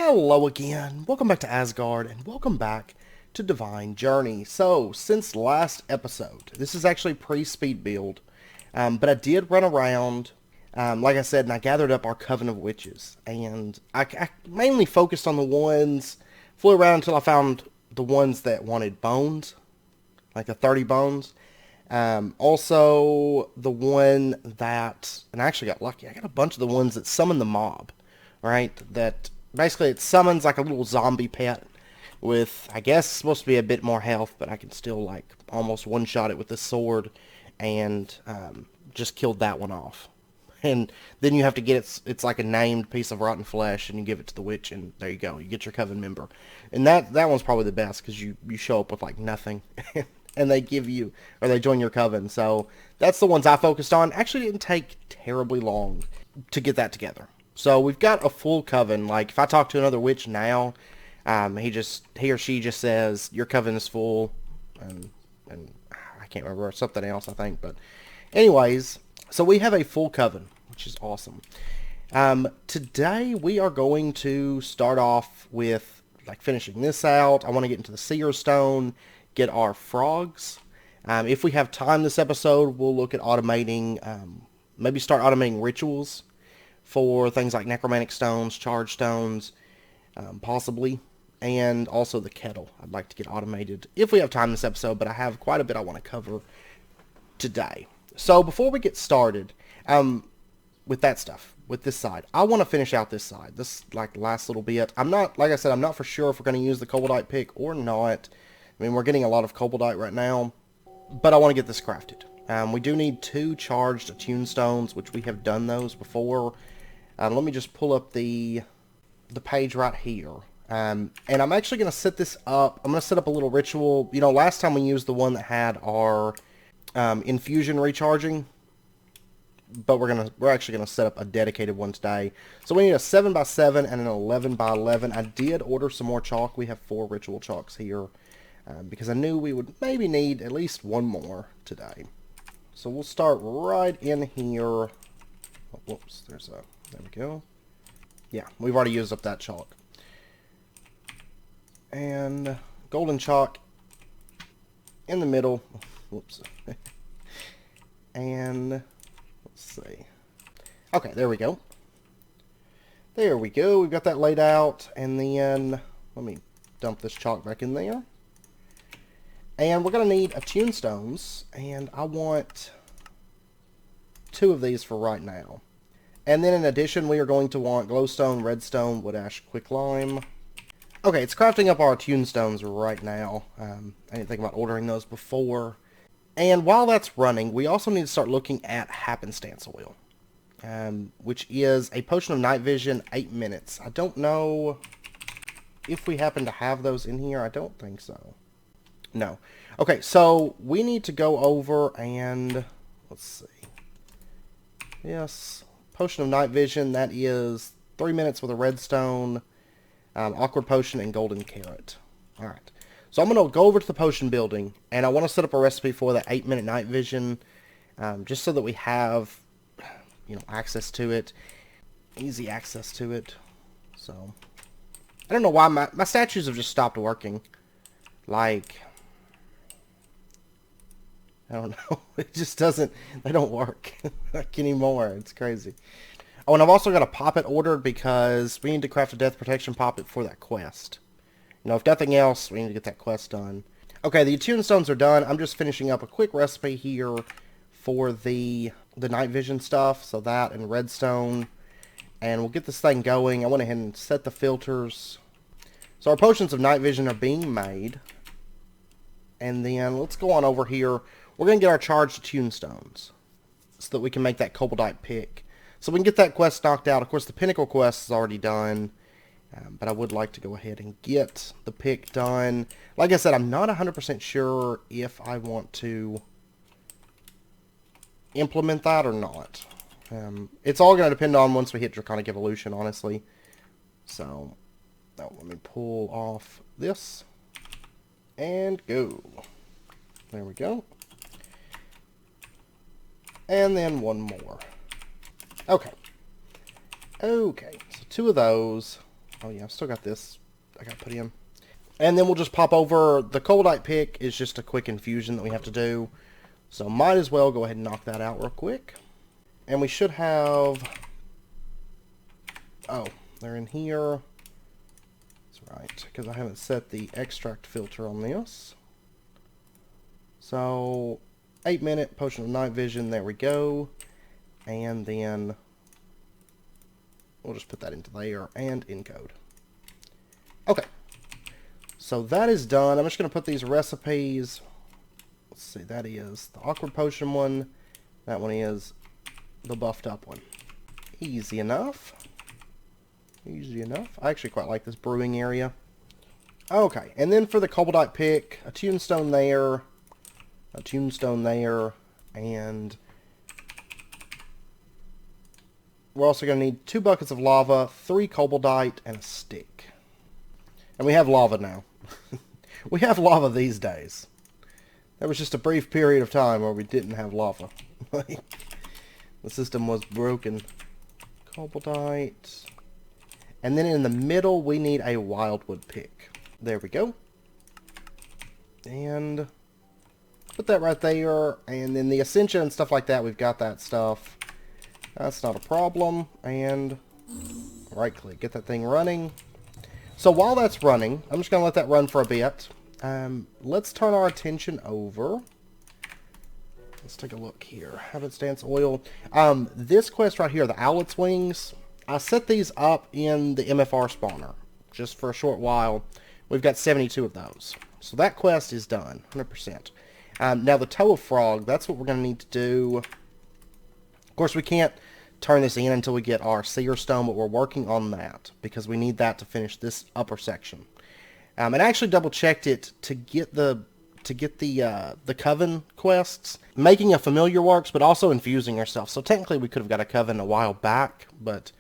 Hello again, welcome back to Asgard, and welcome back to Divine Journey. So, since last episode, this is actually pre-speed build, but I did run around, like I said, and I gathered up our coven of witches, and I mainly focused on the ones, flew around until I found the ones that wanted bones, like the 30 bones. Also, the one that, and I actually got lucky, I got a bunch of the ones that summon the mob, right, that basically it summons like a little zombie pet with, I guess, supposed to be a bit more health, but I can still like almost one-shot it with this sword and just killed that one off. And then you have to get it's like a named piece of rotten flesh and you give it to the witch and there you go. You get your coven member. And that one's probably the best because you show up with like nothing and they give you, or they join your coven. So that's the ones I focused on. Actually didn't take terribly long to get that together. So we've got a full coven. Like, if I talk to another witch now, he or she just says, your coven is full, and I can't remember, something else, I think, but anyways, so we have a full coven, which is awesome. Today we are going to start off with, like, finishing this out. I want to get into the Seer Stone, get our frogs. If we have time this episode, we'll look at automating, maybe start automating rituals for things like necromantic stones, charge stones, possibly, and also the kettle. I'd like to get automated if we have time this episode, but I have quite a bit I want to cover today. So before we get started, with that stuff, with this side, I want to finish out this side, this like last little bit. I'm not, like I said, I'm not for sure if we're going to use the koboldite pick or not. I mean, we're getting a lot of koboldite right now, but I want to get this crafted. We do need 2 charged attune stones, which we have done those before. Let me just pull up the page right here. And I'm actually going to set this up. I'm going to set up a little ritual. You know, last time we used the one that had our infusion recharging. But we're actually going to set up a dedicated one today. So we need a 7x7 and an 11x11. I did order some more chalk. We have 4 ritual chalks here. Because I knew we would maybe need at least one more today. So we'll start right in here. Oh, whoops, there we go. Yeah, we've already used up that chalk. And golden chalk in the middle. Whoops. And let's see. Okay, there we go. There we go. We've got that laid out. And then let me dump this chalk back in there. And we're going to need attune stones. And I want 2 of these for right now. And then in addition, we are going to want glowstone, redstone, wood ash, quicklime. Okay, it's crafting up our attune stones right now. I didn't think about ordering those before. And while that's running, we also need to start looking at happenstance oil. Which is a potion of night vision, 8 minutes. I don't know if we happen to have those in here. I don't think so. No. Okay, so we need to go over and, let's see. Yes, potion of night vision, that is 3 minutes with a redstone, awkward potion, and golden carrot. Alright, so I'm going to go over to the potion building, and I want to set up a recipe for that 8-minute night vision, just so that we have, you know, access to it, easy access to it. So, I don't know why my statues have just stopped working. Like, I don't know. It just doesn't, they don't work like anymore. It's crazy. Oh, and I've also got a poppet ordered because we need to craft a death protection poppet for that quest. You know, if nothing else, we need to get that quest done. Okay, the attune stones are done. I'm just finishing up a quick recipe here for the night vision stuff. So that and redstone. And we'll get this thing going. I went ahead and set the filters. So our potions of night vision are being made. And then let's go on over here. We're going to get our charged attune stones so that we can make that koboldite pick. So we can get that quest knocked out. Of course, the pinnacle quest is already done. But I would like to go ahead and get the pick done. Like I said, I'm not 100% sure if I want to implement that or not. It's all going to depend on once we hit Draconic Evolution, honestly. So, let me pull off this. And go. There we go. And then one more. Okay. Okay, so 2 of those. Oh yeah, I've still got this I gotta put in. And then we'll just pop over, the Coldite pick is just a quick infusion that we have to do. So might as well go ahead and knock that out real quick. And we should have, oh, they're in here. That's right, because I haven't set the extract filter on this. So, 8-minute potion of night vision, there we go. And then we'll just put that into there and encode. Okay. So that is done. I'm just going to put these recipes. Let's see, that is the awkward potion one. That one is the buffed up one. Easy enough. Easy enough. I actually quite like this brewing area. Okay, and then for the Coldite pick, a tombstone there, a tombstone there, and we're also going to need 2 buckets of lava, 3 Coldite, and a stick. And we have lava now. We have lava these days. There was just a brief period of time where we didn't have lava. The system was broken. Coldite. And then in the middle, we need a wildwood pick. There we go. And put that right there. And then the ascension and stuff like that, we've got that stuff. That's not a problem. And right click, get that thing running. So while that's running, I'm just going to let that run for a bit. Let's turn our attention over. Let's take a look here. Habit Stance Oil. This quest right here, the Owlet's Wings, I set these up in the MFR spawner just for a short while. We've got 72 of those. So that quest is done, 100%. Now the Toe of Frog, that's what we're going to need to do. Of course, we can't turn this in until we get our Seer Stone, but we're working on that because we need that to finish this upper section. And I actually double checked it to get the coven quests. Making a familiar works, but also infusing yourself. So technically we could have got a coven a while back, but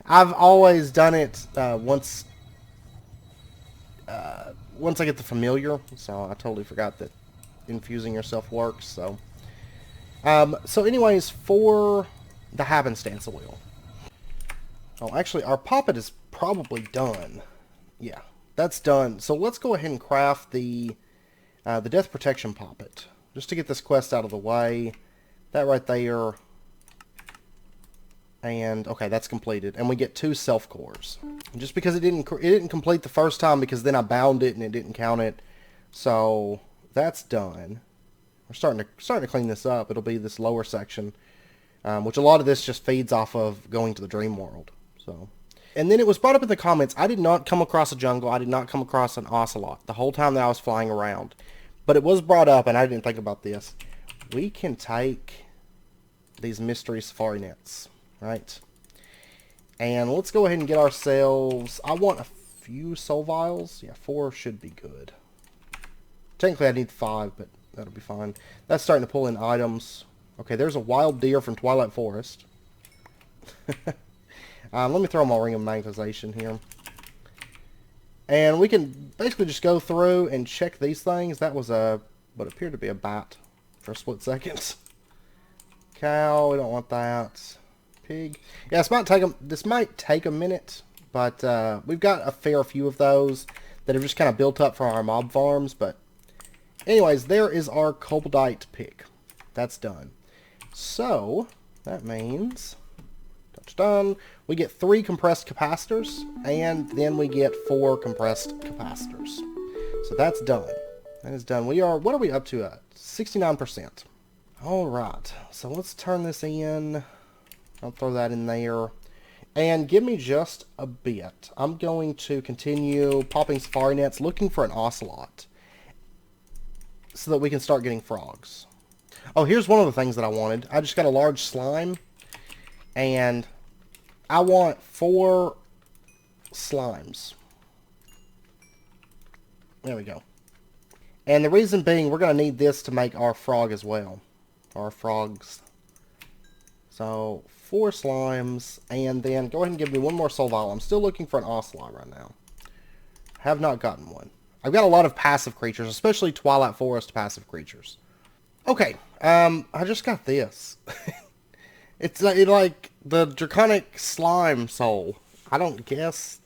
I've always done it once I get the familiar. So I totally forgot that infusing yourself works. So anyways, for the happenstance oil. Oh, actually, our poppet is probably done. Yeah, that's done. So let's go ahead and craft the death protection poppet, just to get this quest out of the way. That right there. And okay, that's completed, and we get 2 self cores. Just because it didn't complete the first time, because then I bound it and it didn't count it. So that's done. We're starting to clean this up. It'll be this lower section, which a lot of this just feeds off of going to the dreamworld. So, and then it was brought up in the comments. I did not come across a jungle. I did not come across an ocelot the whole time that I was flying around. But it was brought up, and I didn't think about this. We can take these mystery safari nets, right? And let's go ahead and get ourselves. I want a few soul vials. Yeah, 4 should be good. Technically, I need 5, but that'll be fine. That's starting to pull in items. Okay, there's a wild deer from Twilight Forest. Let me throw my ring of magnetization here. And we can basically just go through and check these things. That was what appeared to be a bat for a split second. Cow, we don't want that. Pig. Yeah, this might take a minute, but we've got a fair few of those that have just kind of built up from our mob farms, but anyways, there is our Coldite pick. That's done. So, that means, touchdown, we get 3 compressed capacitors, and then we get 4 compressed capacitors. So that's done. That is done. What are we up to at? 69%. Alright, so let's turn this in. I'll throw that in there. And give me just a bit. I'm going to continue popping safari nets, looking for an ocelot, so that we can start getting frogs. Oh, here's one of the things that I wanted. I just got a large slime, and I want 4 slimes. There we go. And the reason being, we're going to need this to make our frog as well. Our frogs. So, 4 slimes, and then go ahead and give me 1 more soul vial. I'm still looking for an ocelot right now. Have not gotten one. I've got a lot of passive creatures, especially Twilight Forest passive creatures. Okay, I just got this. It's like the Draconic Slime Soul. I don't guess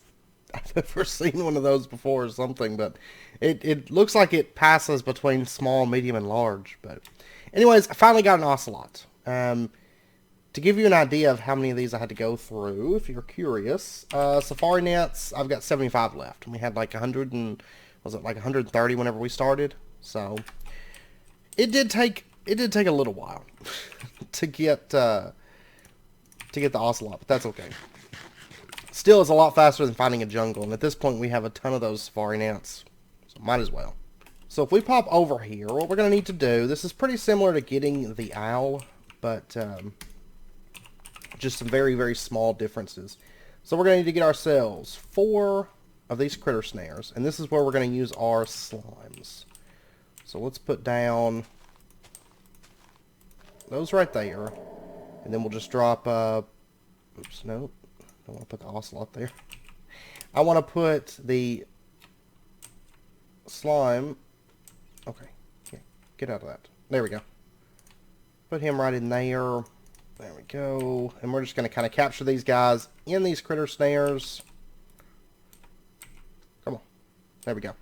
I've ever seen one of those before or something, but it looks like it passes between small, medium, and large. But anyways, I finally got an ocelot. To give you an idea of how many of these I had to go through, if you're curious, safari nets, I've got 75 left. And we had like 100 and, was it like 130 whenever we started? So, it did take a little while to get the ocelot, but that's okay. Still, it's a lot faster than finding a jungle, and at this point we have a ton of those safari nets, so might as well. So if we pop over here, what we're going to need to do, this is pretty similar to getting the owl, but just some very, very small differences. So we're going to need to get ourselves 4 of these critter snares, and this is where we're going to use our slimes. So let's put down those right there, and then we'll just drop, oops, no, don't want to put the ocelot there. I want to put the slime, okay, get out of that. There we go. Put him right in there. There we go. And we're just going to kind of capture these guys in these critter snares. Come on. There we go.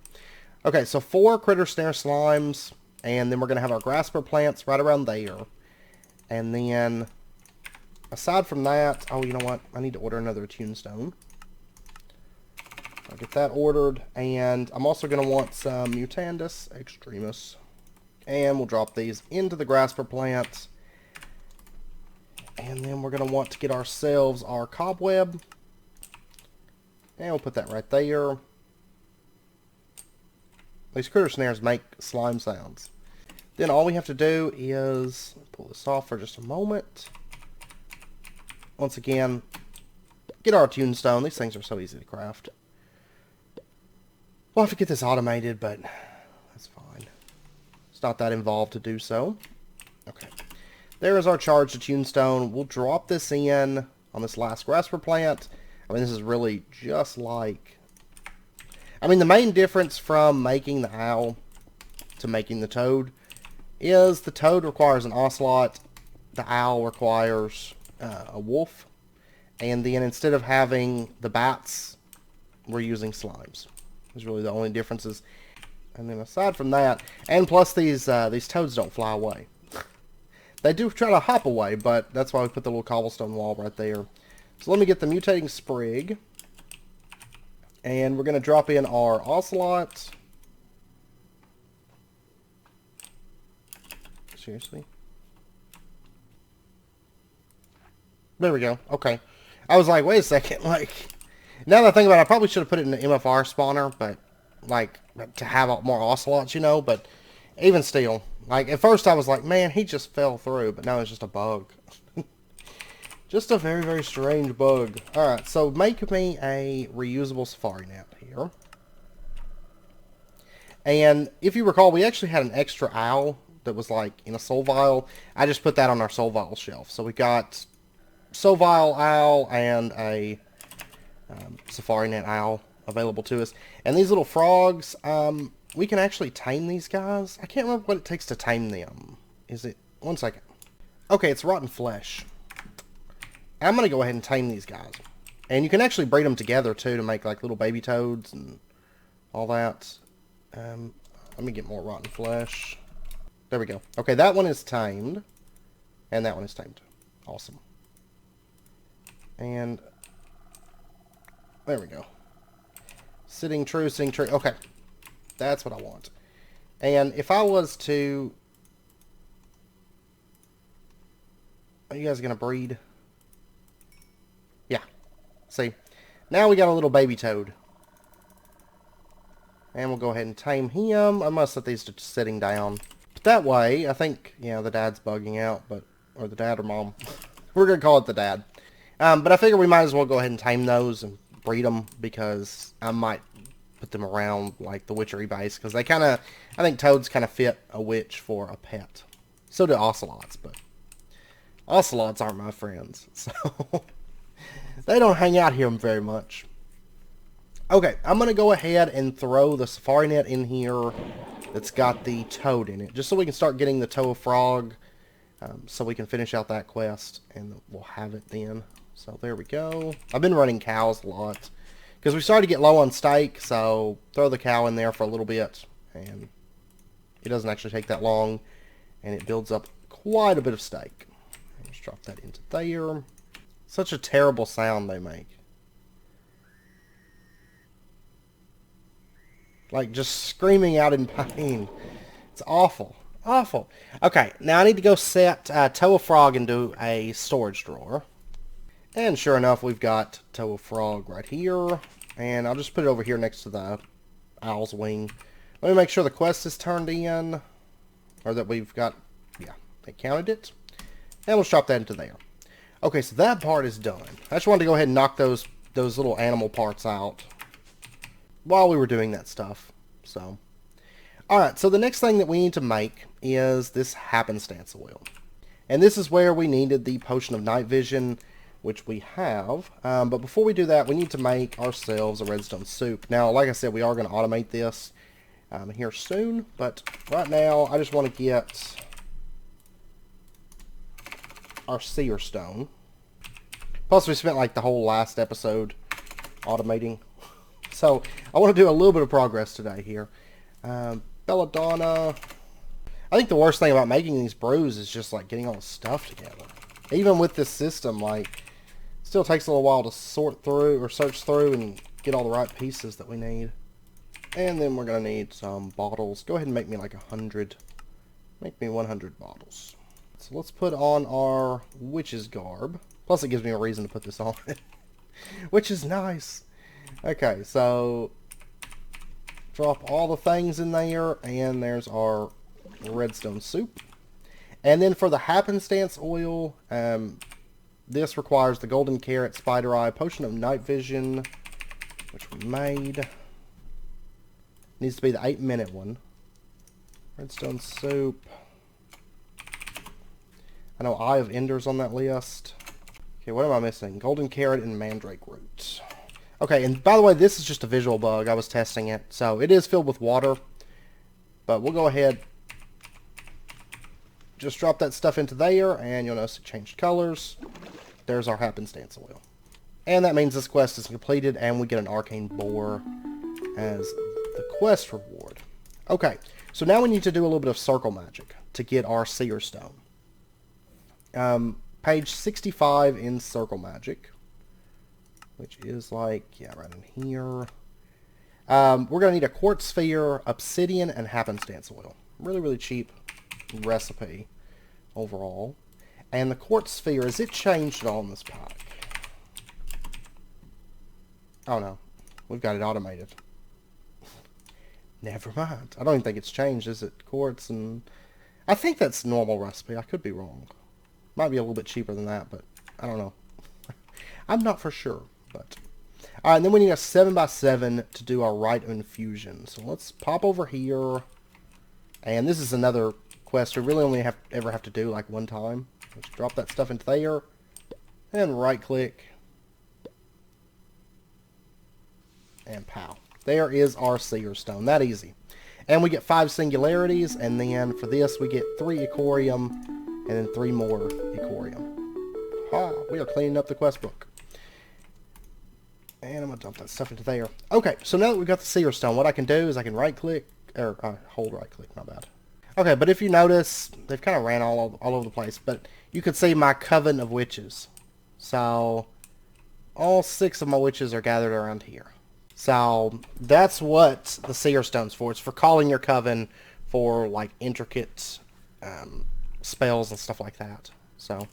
Okay, so 4 critter snare slimes, and then we're going to have our grasper plants right around there. And then, aside from that, oh, you know what? I need to order another tunestone. I'll get that ordered. And I'm also going to want some Mutandis Extremis. And we'll drop these into the grasper plants. And then we're going to want to get ourselves our cobweb. And we'll put that right there. These critter snares make slime sounds. Then all we have to do is pull this off for just a moment. Once again, get our tunestone. These things are so easy to craft. We'll have to get this automated, but that's fine. It's not that involved to do so. Okay. There is our charge to tunestone. We'll drop this in on this last grasper plant. I mean, this is really just like... I mean, the main difference from making the owl to making the toad is the toad requires an ocelot. The owl requires a wolf. And then instead of having the bats, we're using slimes. Those are really the only differences. And then aside from that, and plus these toads don't fly away. They do try to hop away, but that's why we put the little cobblestone wall right there. So let me get the mutating sprig. And we're going to drop in our ocelot. Seriously? There we go. Okay. I was like, wait a second. Like, now that I think about it, I probably should have put it in the MFR spawner, but, like, to have more ocelots, you know, but even still. Like, at first I was like, man, he just fell through, but now it's just a bug. Just a very, very strange bug. Alright, so make me a reusable safari net here. And if you recall, we actually had an extra owl that was like in a soul vial. I just put that on our soul vial shelf. So we got soul vial owl and a safari net owl available to us. And these little frogs, we can actually tame these guys. I can't remember what it takes to tame them. Is it... One second. Okay, it's rotten flesh. I'm going to go ahead and tame these guys. And you can actually breed them together, too, to make, like, little baby toads and all that. Let me get more rotten flesh. There we go. Okay, that one is tamed. And that one is tamed. Awesome. And... there we go. Sitting true, sitting true. Okay. That's what I want. And if I was to... Are you guys going to breed? Yeah. See? Now we got a little baby toad. And we'll go ahead and tame him. I must set these to sitting down. But that way, I think, yeah, the dad's bugging out, but... Or the dad or mom. We're going to call it the dad. But I figure we might as well go ahead and tame those and breed them, because I might put them around, like, the witchery base, because they kind of... I think toads kind of fit a witch for a pet. So do ocelots, but... Ocelots aren't my friends, so... They don't hang out here very much. Okay, I'm going to go ahead and throw the safari net in here that's got the toad in it, just so we can start getting the toe of frog, so we can finish out that quest, and we'll have it then. So there we go. I've been running cows a lot because we started to get low on steak, so throw the cow in there for a little bit, and it doesn't actually take that long, and it builds up quite a bit of steak. Let's drop that into there. Such a terrible sound they make. Like just screaming out in pain. It's awful. Awful. Okay, now I need to go set Tow a Frog into a storage drawer. And sure enough, we've got Tow a Frog right here. And I'll just put it over here next to the owl's wing. Let me make sure the quest is turned in. Or that we've got, yeah, they counted it. And we'll drop that into there. Okay, so that part is done. I just wanted to go ahead and knock those little animal parts out while we were doing that stuff. So, alright, so the next thing that we need to make is this happenstance oil. And this is where we needed the potion of night vision, which we have. But before we do that, we need to make ourselves a redstone soup. Now, like I said, we are going to automate this here soon. But right now, I just want to get our seer stone. Plus, we spent like the whole last episode automating. So, I want to do a little bit of progress today here. Belladonna. I think the worst thing about making these brews is just like getting all the stuff together. Even with this system, like, it still takes a little while to sort through or search through and get all the right pieces that we need. And then we're going to need some bottles. Go ahead and make me like 100. Make me 100 bottles. So let's put on our witch's garb. Plus it gives me a reason to put this on. Which is nice. Okay, so drop all the things in there, and there's our redstone soup. And then for the happenstance oil, this requires the golden carrot, spider eye, potion of night vision, which we made. Needs to be the 8-minute one. Redstone soup. I know Eye of Ender's on that list. Okay, what am I missing? Golden carrot and mandrake root. Okay, and by the way, this is just a visual bug. I was testing it. So it is filled with water. But we'll go ahead. Just drop that stuff into there, and you'll notice it changed colors. There's our happenstance oil. And that means this quest is completed, and we get an arcane boar as the quest reward. Okay, so now we need to do a little bit of circle magic to get our seer stone. Page 65 in circle magic, which is like, yeah, right in here. We're going to need a quartz sphere, obsidian, and happenstance oil. Really, really cheap recipe overall. And the quartz sphere, is it changed at all in this pack? Oh no, we've got it automated. Never mind. I don't even think it's changed, is it? Quartz and... I think that's normal recipe. I could be wrong. Might be a little bit cheaper than that, but I don't know. I'm not for sure, but... Alright, and then we need a 7x7 to do our Rite of Infusion. So let's pop over here. And this is another quest we really only ever have to do like one time. Let's drop that stuff into there. And right-click. And pow. There is our seer stone. That easy. And we get 5 singularities, and then for this we get 3 ecorium, and then 3 more ecorium. Ha! We are cleaning up the quest book. And I'm going to dump that stuff into there. Okay, so now that we've got the seer stone, what I can do is I can right-click, or hold right-click, my bad. Okay, but if you notice, they've kind of ran all over the place, but you can see my coven of witches. So, all 6 of my witches are gathered around here. So, that's what the seer stone's for. It's for calling your coven for, like, intricate spells and stuff like that. So,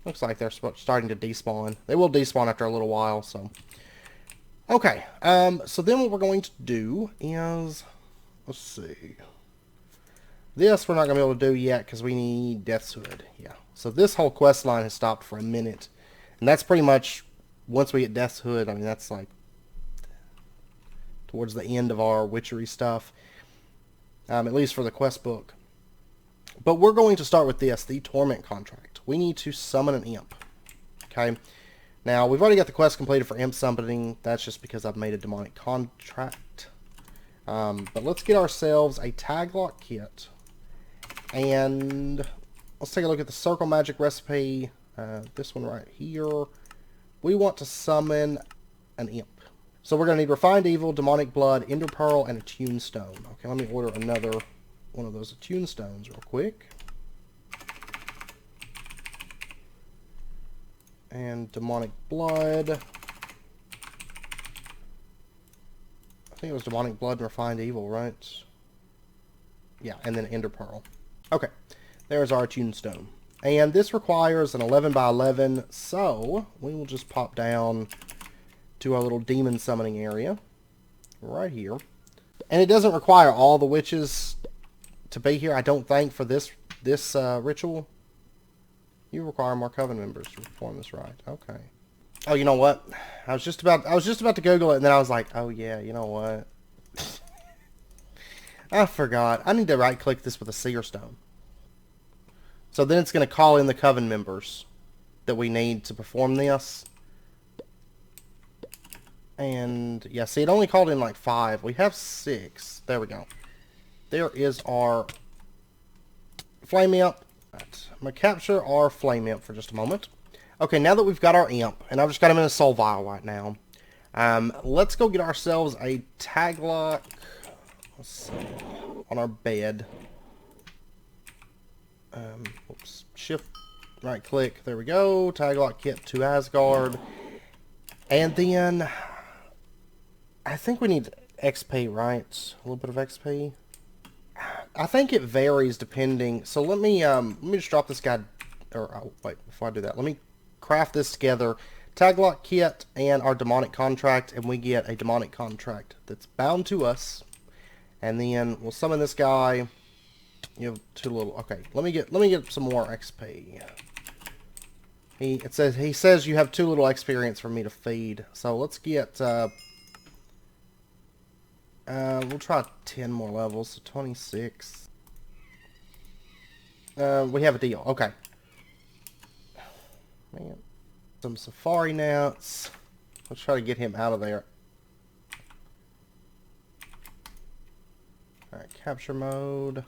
looks like they're starting to despawn. They will despawn after a little while, so... Okay, so then what we're going to do is... Let's see... This we're not going to be able to do yet because we need Death's Hood. Yeah. So this whole quest line has stopped for a minute. And that's pretty much, once we get Death's Hood, I mean, that's like towards the end of our witchery stuff. At least for the quest book. But we're going to start with this, the Torment contract. We need to summon an imp. Okay. Now, we've already got the quest completed for imp summoning. That's just because I've made a demonic contract. But let's get ourselves a tag lock kit. And let's take a look at the circle magic recipe. This one right here. we want to summon an imp. So we're going to need Refined Evil, Demonic Blood, Ender Pearl, and a Tune Stone. Okay, let me order another one of those Tune Stones real quick. And Demonic Blood. I think it was Demonic Blood and Refined Evil, right? Yeah, and then Ender Pearl. Okay, there's our Tune Stone. And this requires an 11 by 11, so we will just pop down to our little demon summoning area right here. And it doesn't require all the witches to be here, I don't think, for this ritual. You require more coven members to perform this rite. Okay. Oh, you know what? I was just about to Google it, and then I was like, oh yeah, you know what? I forgot. I need to right-click this with a seer stone. So then it's going to call in the coven members that we need to perform this. And, yeah, see, it only called in like 5. We have 6. There we go. There is our flame imp. Right. I'm going to capture our flame imp for just a moment. Okay, now that we've got our imp, and I've just got him in a soul vial right now, let's go get ourselves a tag lock. Let's see, on our bed. Oops, shift, right click, there we go, tag lock kit to Asgaard. And then, I think we need XP, right? A little bit of XP. I think it varies depending, so let me just drop this guy, or, oh, wait, before I do that, let me craft this together. Tag lock kit and our demonic contract, and we get a demonic contract that's bound to us. And then we'll summon this guy. You have 2 little. Okay, let me get some more XP. He says you have 2 little experience for me to feed. So let's get. We'll try 10 more levels. So 26. We have a deal. Okay. Man, some safari gnats. Let's try to get him out of there. Alright, capture mode.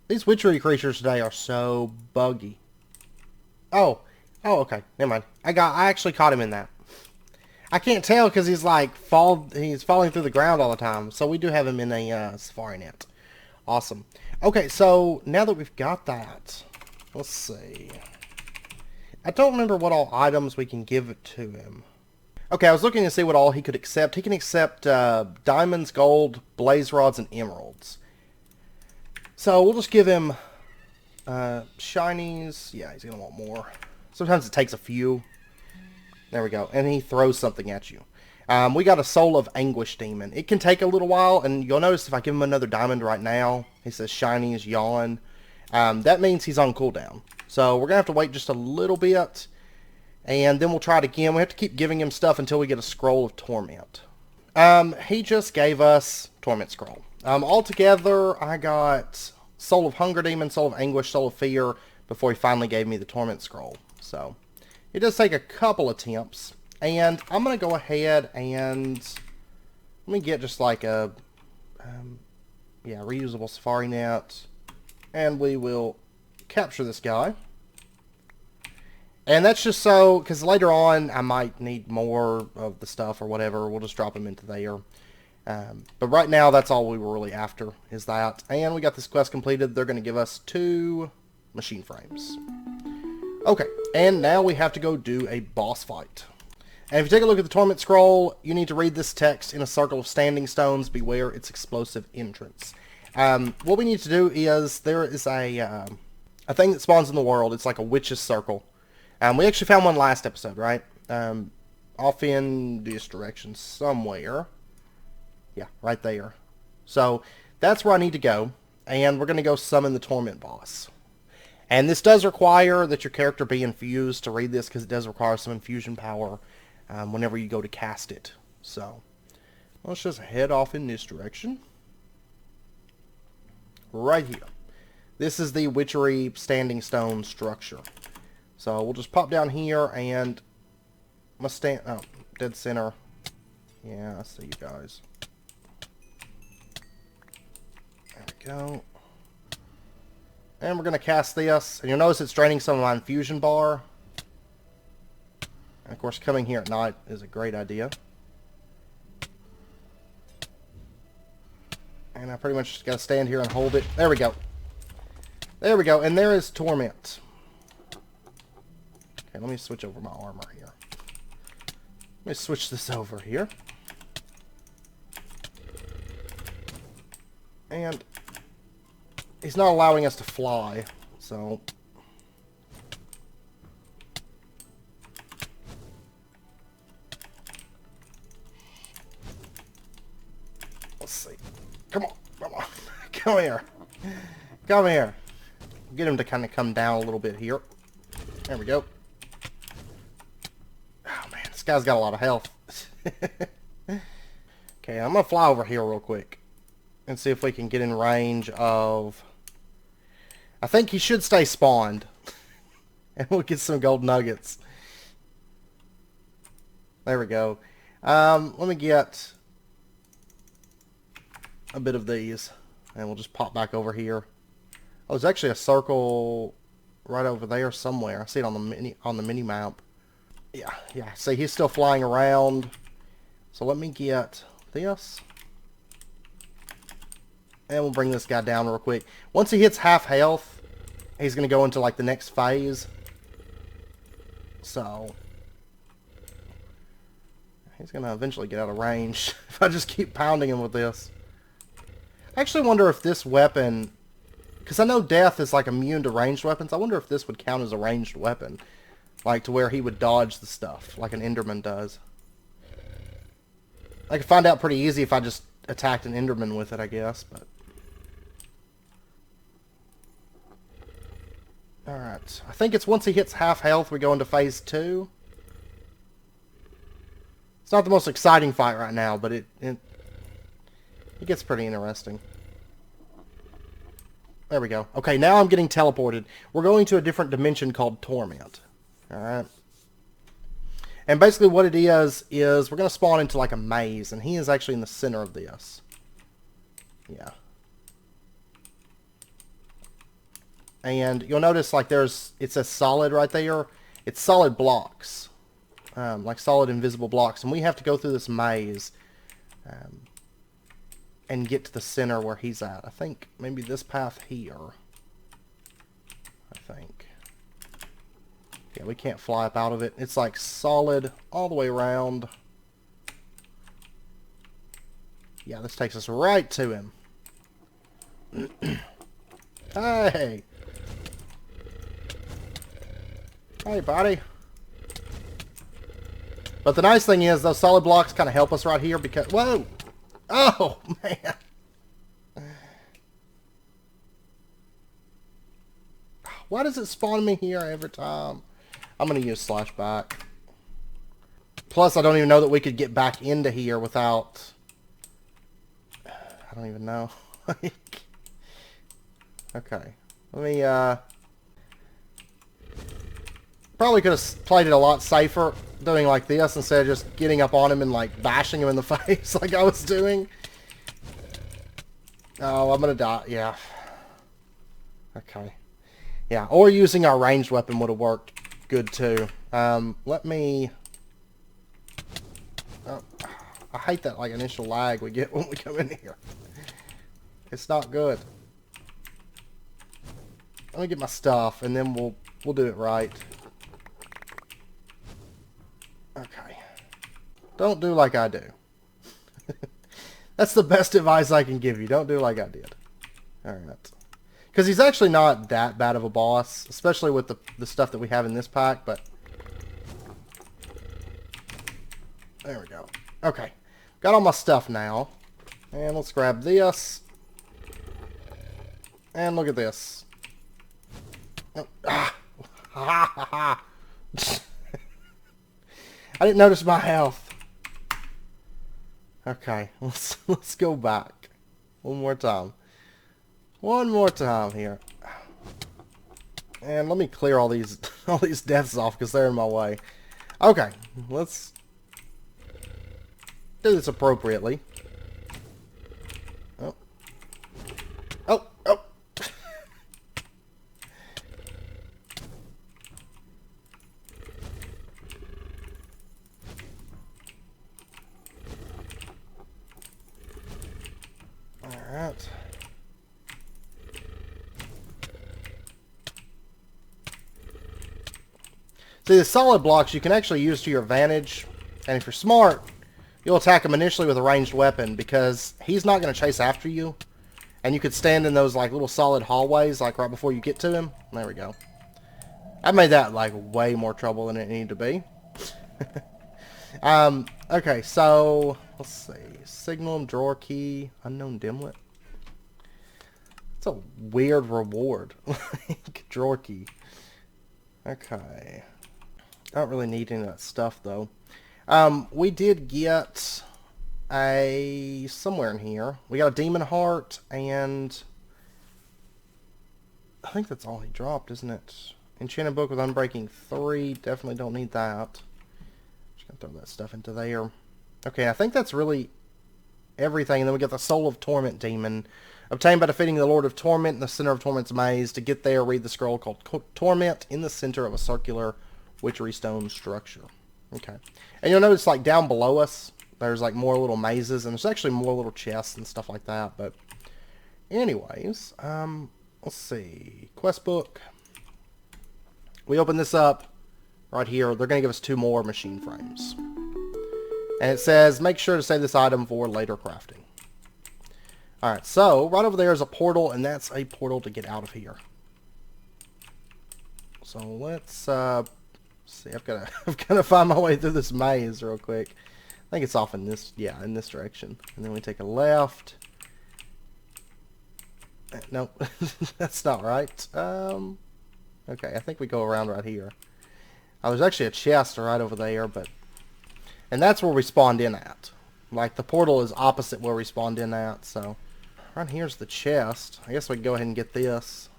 These witchery creatures today are so buggy. Oh, okay. Never mind. I actually caught him in that. I can't tell because he's like he's falling through the ground all the time. So we do have him in a safari net. Awesome. Okay, so now that we've got that, let's see. I don't remember what all items we can give it to him. Okay, I was looking to see what all he could accept. He can accept diamonds, gold, blaze rods, and emeralds. So we'll just give him shinies. Yeah, he's going to want more. Sometimes it takes a few. There we go. And he throws something at you. We got a Soul of Anguish demon. It can take a little while, and you'll notice if I give him another diamond right now, he says shinies, yawn. That means he's on cooldown. So we're going to have to wait just a little bit. And then we'll try it again. We have to keep giving him stuff until we get a Scroll of Torment. He just gave us Torment Scroll. Altogether, I got Soul of Hunger Demon, Soul of Anguish, Soul of Fear, before he finally gave me the Torment Scroll. So, it does take a couple attempts. And I'm going to go ahead and let me get just like a, reusable safari net. And we will capture this guy. And that's just so, because later on I might need more of the stuff or whatever. We'll just drop him into there. But right now that's all we were really after, is that. And we got this quest completed. They're going to give us 2 machine frames. Okay, and now we have to go do a boss fight. And if you take a look at the Torment Scroll, you need to read this text: in a circle of standing stones, beware its explosive entrance. What we need to do is, there is a thing that spawns in the world. It's like a witch's circle. We actually found one last episode, right? Off in this direction somewhere. Yeah, right there. So, that's where I need to go. And we're going to go summon the Torment boss. And this does require that your character be infused to read this, because it does require some infusion power whenever you go to cast it. So, let's just head off in this direction. Right here. This is the witchery standing stone structure. So we'll just pop down here and must stand. Oh, dead center. Yeah, I see you guys. There we go. And we're going to cast this. And you'll notice it's draining some of my infusion bar. course, coming here at night is a great idea. And I pretty much just got to stand here and hold it. There we go. There we go. And there is torment. Okay, let me switch over my armor here. Let me switch this over here. And he's not allowing us to fly, so... Let's see. Come on, come on. Come here. Come here. Get him to kind of come down a little bit here. There we go. Oh man, this guy's got a lot of health. Okay, I'm gonna fly over here real quick and see if we can get in range of... I think he should stay spawned. And we'll get some gold nuggets. There we go. Let me get a bit of these. And we'll just pop back over here. Oh, there's actually a circle right over there somewhere. I see it on the mini map. Yeah. See, he's still flying around. So let me get this. And we'll bring this guy down real quick. Once he hits half health, he's going to go into like the next phase. So he's going to eventually get out of range if I just keep pounding him with this. I actually wonder if this weapon, because I know death is like immune to ranged weapons, I wonder if this would count as a ranged weapon. Like to where he would dodge the stuff, like an Enderman does. I could find out pretty easy if I just attacked an Enderman with it, I guess, but... Alright, I think it's once he hits half health we go into phase 2. It's not the most exciting fight right now, but it gets pretty interesting. There we go. Okay, now I'm getting teleported. We're going to a different dimension called Torment. Alright. And basically what it is we're going to spawn into like a maze, and he is actually in the center of this. Yeah. And you'll notice like it says solid right there. It's solid blocks. Like solid invisible blocks. And we have to go through this maze. And get to the center where he's at. I think maybe this path here. I think. Yeah, we can't fly up out of it. It's like solid all the way around. Yeah, this takes us right to him. Hey! Hey, buddy. But the nice thing is, those solid blocks kind of help us right here because... Whoa! Oh, man. Why does it spawn me here every time? I'm going to use slashback. Plus, I don't even know that we could get back into here without... I don't even know. Okay. Let me, probably could have played it a lot safer doing like this instead of just getting up on him and like bashing him in the face like I was doing. Oh, I'm gonna die. Yeah. Okay. Yeah, or using our ranged weapon would have worked good too. Let me... Oh, I hate that like initial lag we get when we come in here. It's not good. Let me get my stuff and then we'll do it right. Okay. Don't do like I do. That's the best advice I can give you. Don't do like I did. Alright. Because he's actually not that bad of a boss, especially with the stuff that we have in this pack, but... There we go. Okay. Got all my stuff now. And let's grab this. And look at this. Oh, ah! Ha ha ha! I didn't notice my health. Okay, let's go back. One more time. One more time here. And let me clear all these deaths off because they're in my way. Okay, let's do this appropriately. Oh. Oh, oh. See, the solid blocks you can actually use to your advantage, and if you're smart, you'll attack him initially with a ranged weapon because he's not going to chase after you, and you could stand in those like little solid hallways like right before you get to him. There we go. I made that like way more trouble than it needed to be. Okay, so let's see. Signal, drawer key, unknown dimlet. It's a weird reward. Drawer key. Okay. Don't really need any of that stuff though. We did get somewhere in here. We got a demon heart, and I think that's all he dropped, isn't it? Enchanted book with Unbreaking 3. Definitely don't need that. Just gonna throw that stuff into there. Okay, I think that's really everything. And then we got the Soul of Torment demon. Obtained by defeating the Lord of Torment in the center of Torment's maze. To get there, read the scroll called Torment in the center of a circular witchery stone structure. Okay. And you'll notice, like, down below us, there's, like, more little mazes. And there's actually more little chests and stuff like that. But anyways, let's see. Quest book. We open this up right here. They're going to give us 2 more machine frames. And it says, make sure to save this item for later crafting. Alright, so right over there is a portal, and that's a portal to get out of here. So let's see. I've got to find my way through this maze real quick. I think it's off in this, yeah, in this direction. And then we take a left. Nope, that's not right. Okay, I think we go around right here. Oh, there's actually a chest right over there, but... And that's where we spawned in at. Like, the portal is opposite where we spawned in at, so... Right here's the chest. I guess we can go ahead and get this.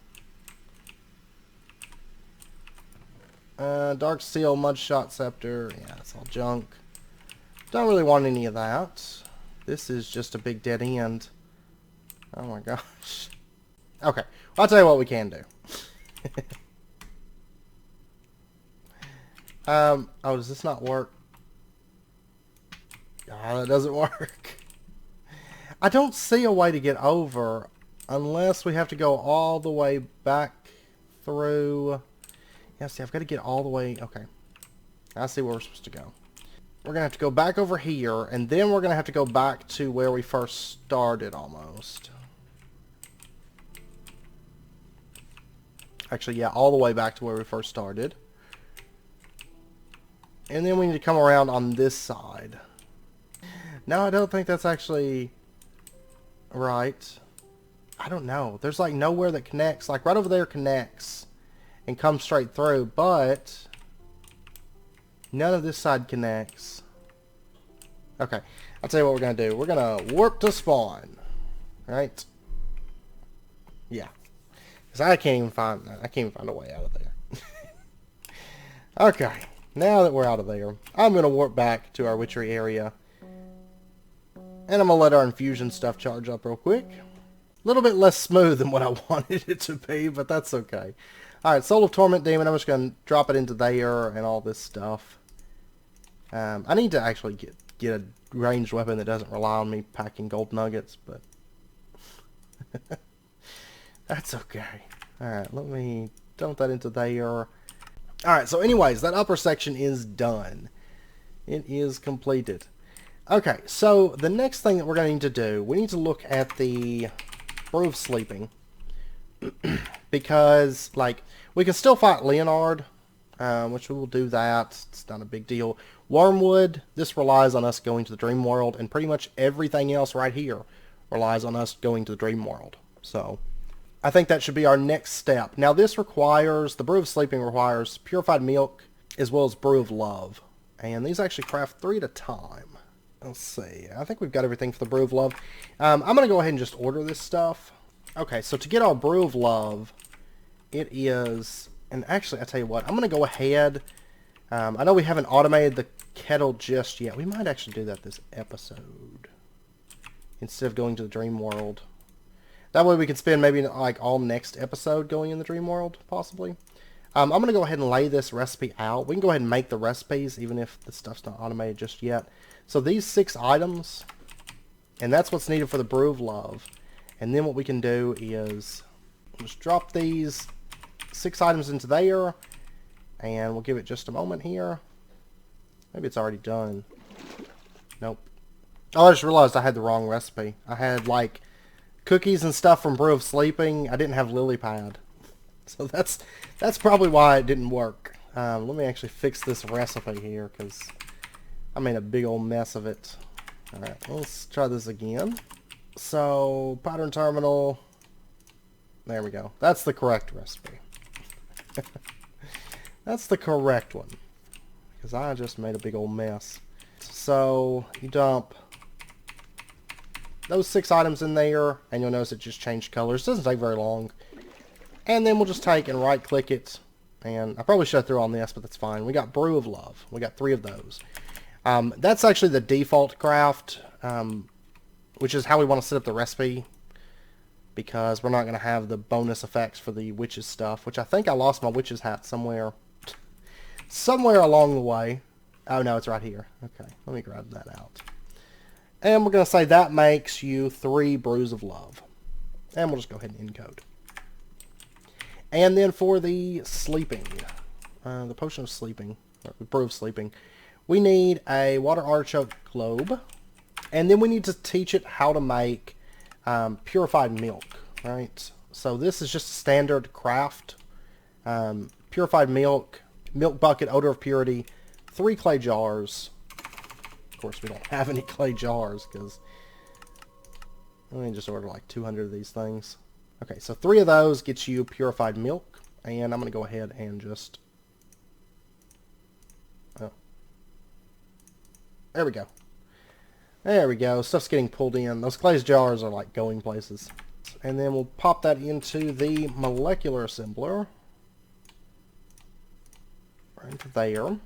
Dark Seal, Mudshot Scepter. Yeah, it's all junk. Don't really want any of that. This is just a big dead end. Oh my gosh. Okay, well, I'll tell you what we can do. Oh, does this not work? Ah, that doesn't work. I don't see a way to get over unless we have to go all the way back through. Yeah, see, I've got to get all the way. Okay. I see where we're supposed to go. We're going to have to go back over here, and then we're going to have to go back to where we first started almost. Actually, yeah, all the way back to where we first started. And then we need to come around on this side. No, I don't think that's actually right. I don't know. There's like nowhere that connects. Like right over there connects and comes straight through, but none of this side connects. Okay, I'll tell you what we're going to do. We're going to warp to spawn. Right? Yeah. Because I can't even find a way out of there. Okay. Now that we're out of there, I'm going to warp back to our witchery area. And I'm going to let our infusion stuff charge up real quick. A little bit less smooth than what I wanted it to be, but that's okay. Alright, Soul of Torment Demon. I'm just going to drop it into there and all this stuff. I need to actually get a ranged weapon that doesn't rely on me packing gold nuggets, but... that's okay. Alright, let me dump that into there. Alright, so anyways, that upper section is done. It is completed. Okay, so the next thing that we're going to need to do, we need to look at the Brew of Sleeping. Because, like, we can still fight Leonard, which we will do that. It's not a big deal. Wormwood, this relies on us going to the dream world, and pretty much everything else right here relies on us going to the dream world. So, I think that should be our next step. Now, this requires, the Brew of Sleeping requires purified milk, as well as Brew of Love. And these actually craft 3 at a time. Let's see. I think we've got everything for the Brew of Love. I'm going to go ahead and just order this stuff. Okay, so to get our Brew of Love, it is... And actually, I tell you what, I'm going to go ahead. I know we haven't automated the kettle just yet. We might actually do that this episode. Instead of going to the dream world. That way we can spend maybe like all next episode going in the dream world, possibly. I'm going to go ahead and lay this recipe out. We can go ahead and make the recipes, even if the stuff's not automated just yet. So these 6 items, and that's what's needed for the Brew of Love. And then what we can do is just drop these 6 items into there, And we'll give it just a moment here. Maybe it's already done. Nope. Oh, I just realized I had the wrong recipe. I had, like, cookies and stuff from Brew of Sleeping. I didn't have lily pad. So that's probably why it didn't work. Let me actually fix this recipe here, because I made a big old mess of it. Alright, let's try this again. So, pattern terminal. There we go. That's the correct recipe. That's the correct one. Because I just made a big old mess. So, you dump those 6 items in there, and you'll notice it just changed colors. It doesn't take very long. And then we'll just take and right-click it. And I probably should have threw on this, but that's fine. We got Brew of Love. We got 3 of those. That's actually the default craft, which is how we want to set up the recipe, because we're not going to have the bonus effects for the witches stuff, which I think I lost my witches hat somewhere along the way. Oh, no, it's right here. Okay, let me grab that out. And we're going to say that makes you 3 Brews of Love. And we'll just go ahead and encode. And then for the sleeping, the potion of sleeping, or the brew of sleeping, we need a water artichoke globe. And then we need to teach it how to make purified milk, right? So this is just a standard craft. Purified milk, milk bucket, odor of purity, 3 clay jars. Of course, we don't have any clay jars, because let me just order like 200 of these things. Okay, so 3 of those gets you purified milk, and I'm going to go ahead and just... Oh. There we go. There we go. Stuff's getting pulled in. Those clay jars are like going places. And then we'll pop that into the molecular assembler. Right there.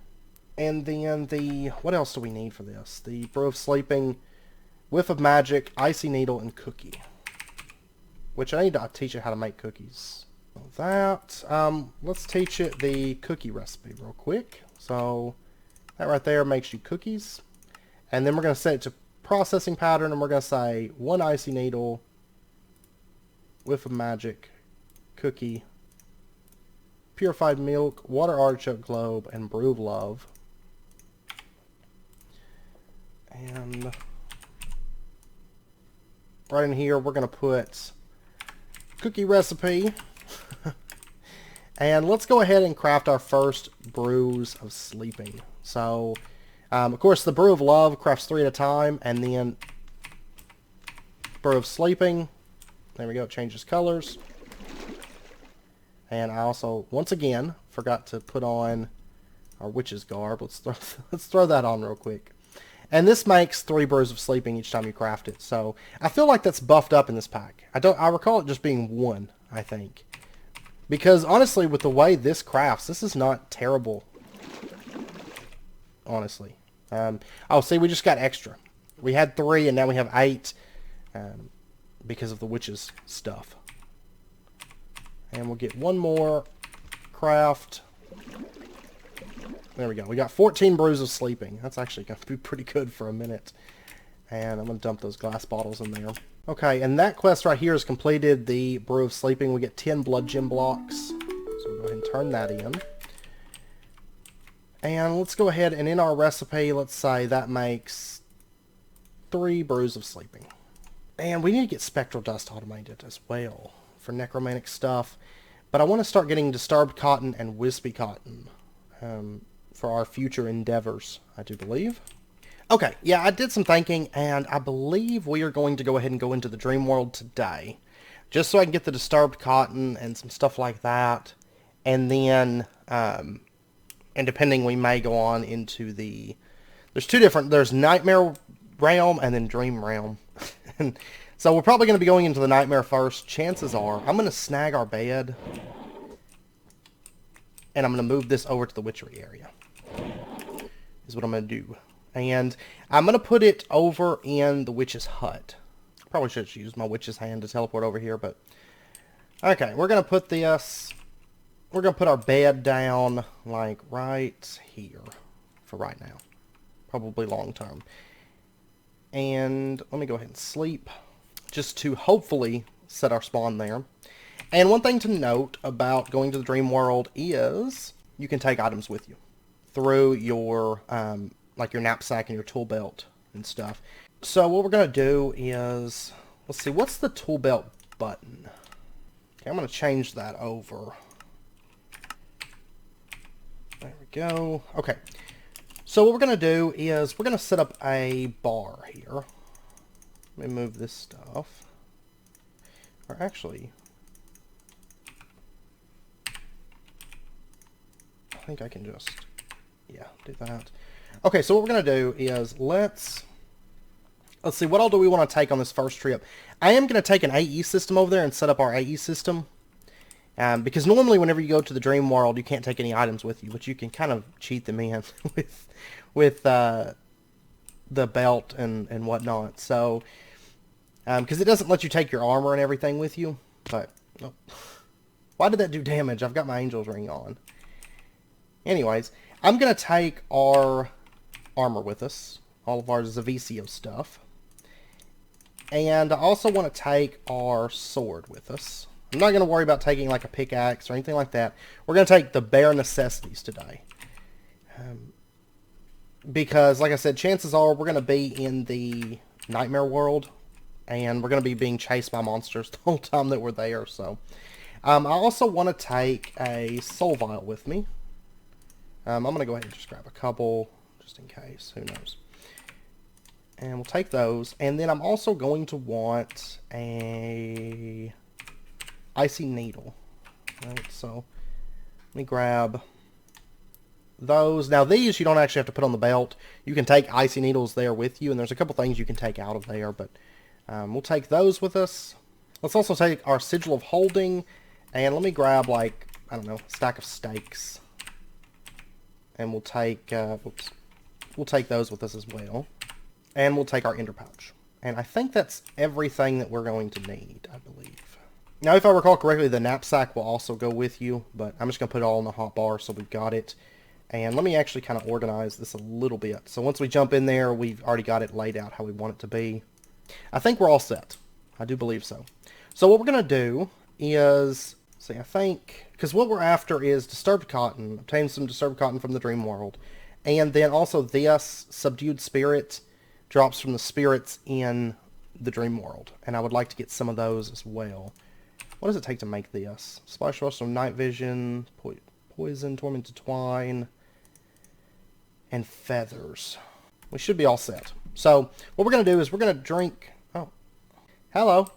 And then the... What else do we need for this? The Brew of Sleeping, Whiff of Magic, Icy Needle, and Cookie. Which I need to teach it how to make cookies. That, let's teach it the cookie recipe real quick. So, that right there makes you cookies. And then we're going to set it to processing pattern, and we're going to say 1 icy needle, whiff of magic, cookie, purified milk, water artichoke globe, and brew of love. And right in here, we're going to put cookie recipe. And let's go ahead and craft our first brews of sleeping. So, of course, the brew of love crafts 3 at a time, and then brew of sleeping. There we go, it changes colors. And I also, once again, forgot to put on our witch's garb. Let's throw that on real quick. And this makes 3 brews of sleeping each time you craft it. So I feel like that's buffed up in this pack. I recall it just being 1, I think. Because honestly, with the way this crafts, this is not terrible. Honestly. Oh, see, we just got extra. We had 3, and now we have 8 because of the witch's stuff. And we'll get 1 more craft. There we go. We got 14 brews of sleeping. That's actually going to be pretty good for a minute. And I'm going to dump those glass bottles in there. Okay, and that quest right here is completed. The brew of sleeping. We get 10 blood gem blocks. So we'll go ahead and turn that in. And let's go ahead and in our recipe, let's say that makes 3 brews of sleeping. And we need to get spectral dust automated as well for necromantic stuff. But I want to start getting disturbed cotton and wispy cotton for our future endeavors, I do believe. Okay, yeah, I did some thinking, and I believe we are going to go ahead and go into the dreamworld today, just so I can get the disturbed cotton and some stuff like that. And then, and depending, we may go on into the... There's 2 different... There's Nightmare Realm and then Dream Realm. And so we're probably going to be going into the Nightmare first. Chances are, I'm going to snag our bed, and I'm going to move this over to the witchery area, is what I'm going to do. And I'm going to put it over in the witch's hut. Probably should have used my witch's hand to teleport over here, but... Okay, we're going to put this... We're going to put our bed down, like, right here. For right now. Probably long term. And let me go ahead and sleep. Just to hopefully set our spawn there. And one thing to note about going to the dream world is... you can take items with you through your like your knapsack and your tool belt and stuff. So what we're going to do is, let's see, what's the tool belt button? Okay, I'm going to change that over. There we go. Okay. So what we're going to do is we're going to set up a bar here. Let me move this stuff. Or actually, I think I can just, yeah, do that. Okay, so what we're going to do is let's see, what all do we want to take on this first trip? I am going to take an AE system over there and set up our AE system. Because normally whenever you go to the dream world, you can't take any items with you, but you can kind of cheat them in with the belt and whatnot. So, because it doesn't let you take your armor and everything with you. But, oh, why did that do damage? I've got my angel's ring on. Anyways, I'm going to take our armor with us. All of our Zavisio stuff. And I also want to take our sword with us. I'm not going to worry about taking like a pickaxe or anything like that. We're going to take the bare necessities today. Because, like I said, chances are we're going to be in the nightmare world. And we're going to be being chased by monsters the whole time that we're there. So, I also want to take a soul vial with me. I'm going to go ahead and just grab a couple, just in case. Who knows? And we'll take those. And then I'm also going to want a icy needle. Right, so let me grab those. Now these you don't actually have to put on the belt. You can take icy needles there with you, and there's a couple things you can take out of there, but we'll take those with us. Let's also take our sigil of holding, and let me grab, like, I don't know, a stack of stakes. And we'll take, we'll take those with us as well. And we'll take our ender pouch. And I think that's everything that we're going to need, I believe. Now, if I recall correctly, the knapsack will also go with you, but I'm just going to put it all in the hotbar so we've got it. And let me actually kind of organize this a little bit. So once we jump in there, we've already got it laid out how we want it to be. I think we're all set. I do believe so. So what we're going to do is, see, I think, because what we're after is disturbed cotton, obtain some disturbed cotton from the dream world. And then also this subdued spirit drops from the spirits in the dream world. And I would like to get some of those as well. What does it take to make this? Splash Rush of Night Vision, Poison, Tormented Twine, and Feathers. We should be all set. So, what we're going to do is we're going to drink... Oh. Hello.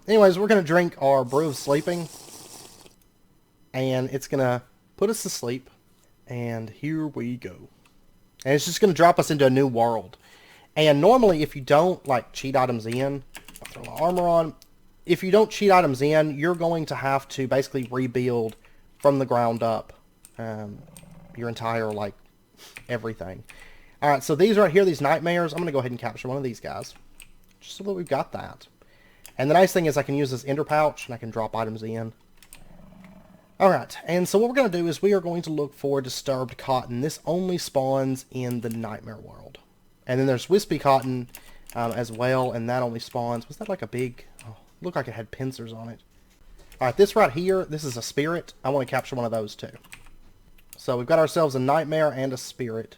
Anyways, we're going to drink our Brew of Sleeping. And it's going to put us to sleep. And here we go. And it's just going to drop us into a new world. And normally, if you don't, like, cheat items in... I'll throw my armor on... If you don't cheat items in, you're going to have to basically rebuild from the ground up your entire, like, everything. Alright, so these right here, these nightmares, I'm going to go ahead and capture one of these guys. Just so that we've got that. And the nice thing is I can use this ender pouch, and I can drop items in. Alright, and so what we're going to do is we are going to look for disturbed cotton. This only spawns in the nightmare world. And then there's wispy cotton as well, and that only spawns... Was that like a big... Oh, looked like it had pincers on it. Alright, this right here, this is a spirit. I want to capture one of those too. So we've got ourselves a nightmare and a spirit.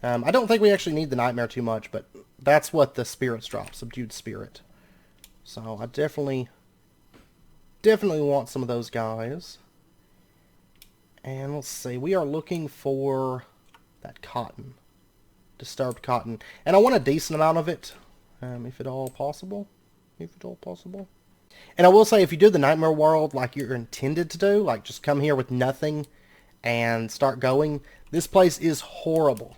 I don't think we actually need the nightmare too much, but that's what the spirits drop, subdued spirit. So I definitely want some of those guys. And let's see, we are looking for that cotton. Disturbed cotton. And I want a decent amount of it, if at all possible. If at all possible. And I will say, if you do the nightmare world like you're intended to do, like just come here with nothing and start going, this place is horrible.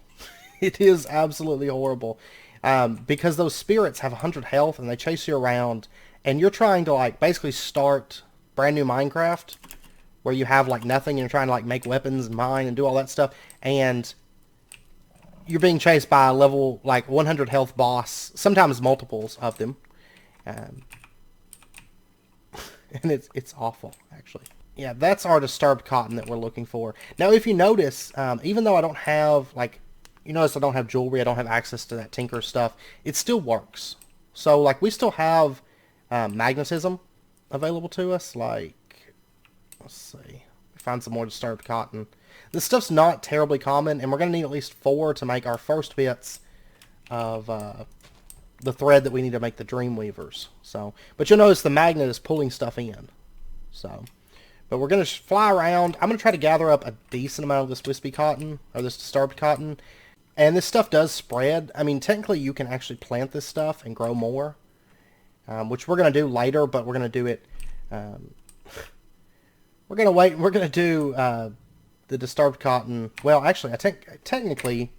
It is absolutely horrible. Because those spirits have 100 health and they chase you around, and you're trying to, like, basically start brand new Minecraft where you have, like, nothing and you're trying to, like, make weapons and mine and do all that stuff, and you're being chased by a level, like, 100 health boss, sometimes multiples of them. And it's awful, actually. Yeah, that's our disturbed cotton that we're looking for. Now, if you notice, even though I don't have, like, you notice I don't have jewelry, I don't have access to that tinker stuff, it still works. So, like, we still have magnetism available to us. Like, let's see. find some more disturbed cotton. This stuff's not terribly common, and we're going to need at least 4 to make our first bits of the thread that we need to make the Dreamweavers. So, but you'll notice the magnet is pulling stuff in. So, but we're going to fly around. I'm going to try to gather up a decent amount of this wispy cotton, or this disturbed cotton. And this stuff does spread. I mean, technically you can actually plant this stuff and grow more, which we're going to do later, but we're going to do it... we're going to wait. We're going to do the disturbed cotton. Well, actually, I think technically,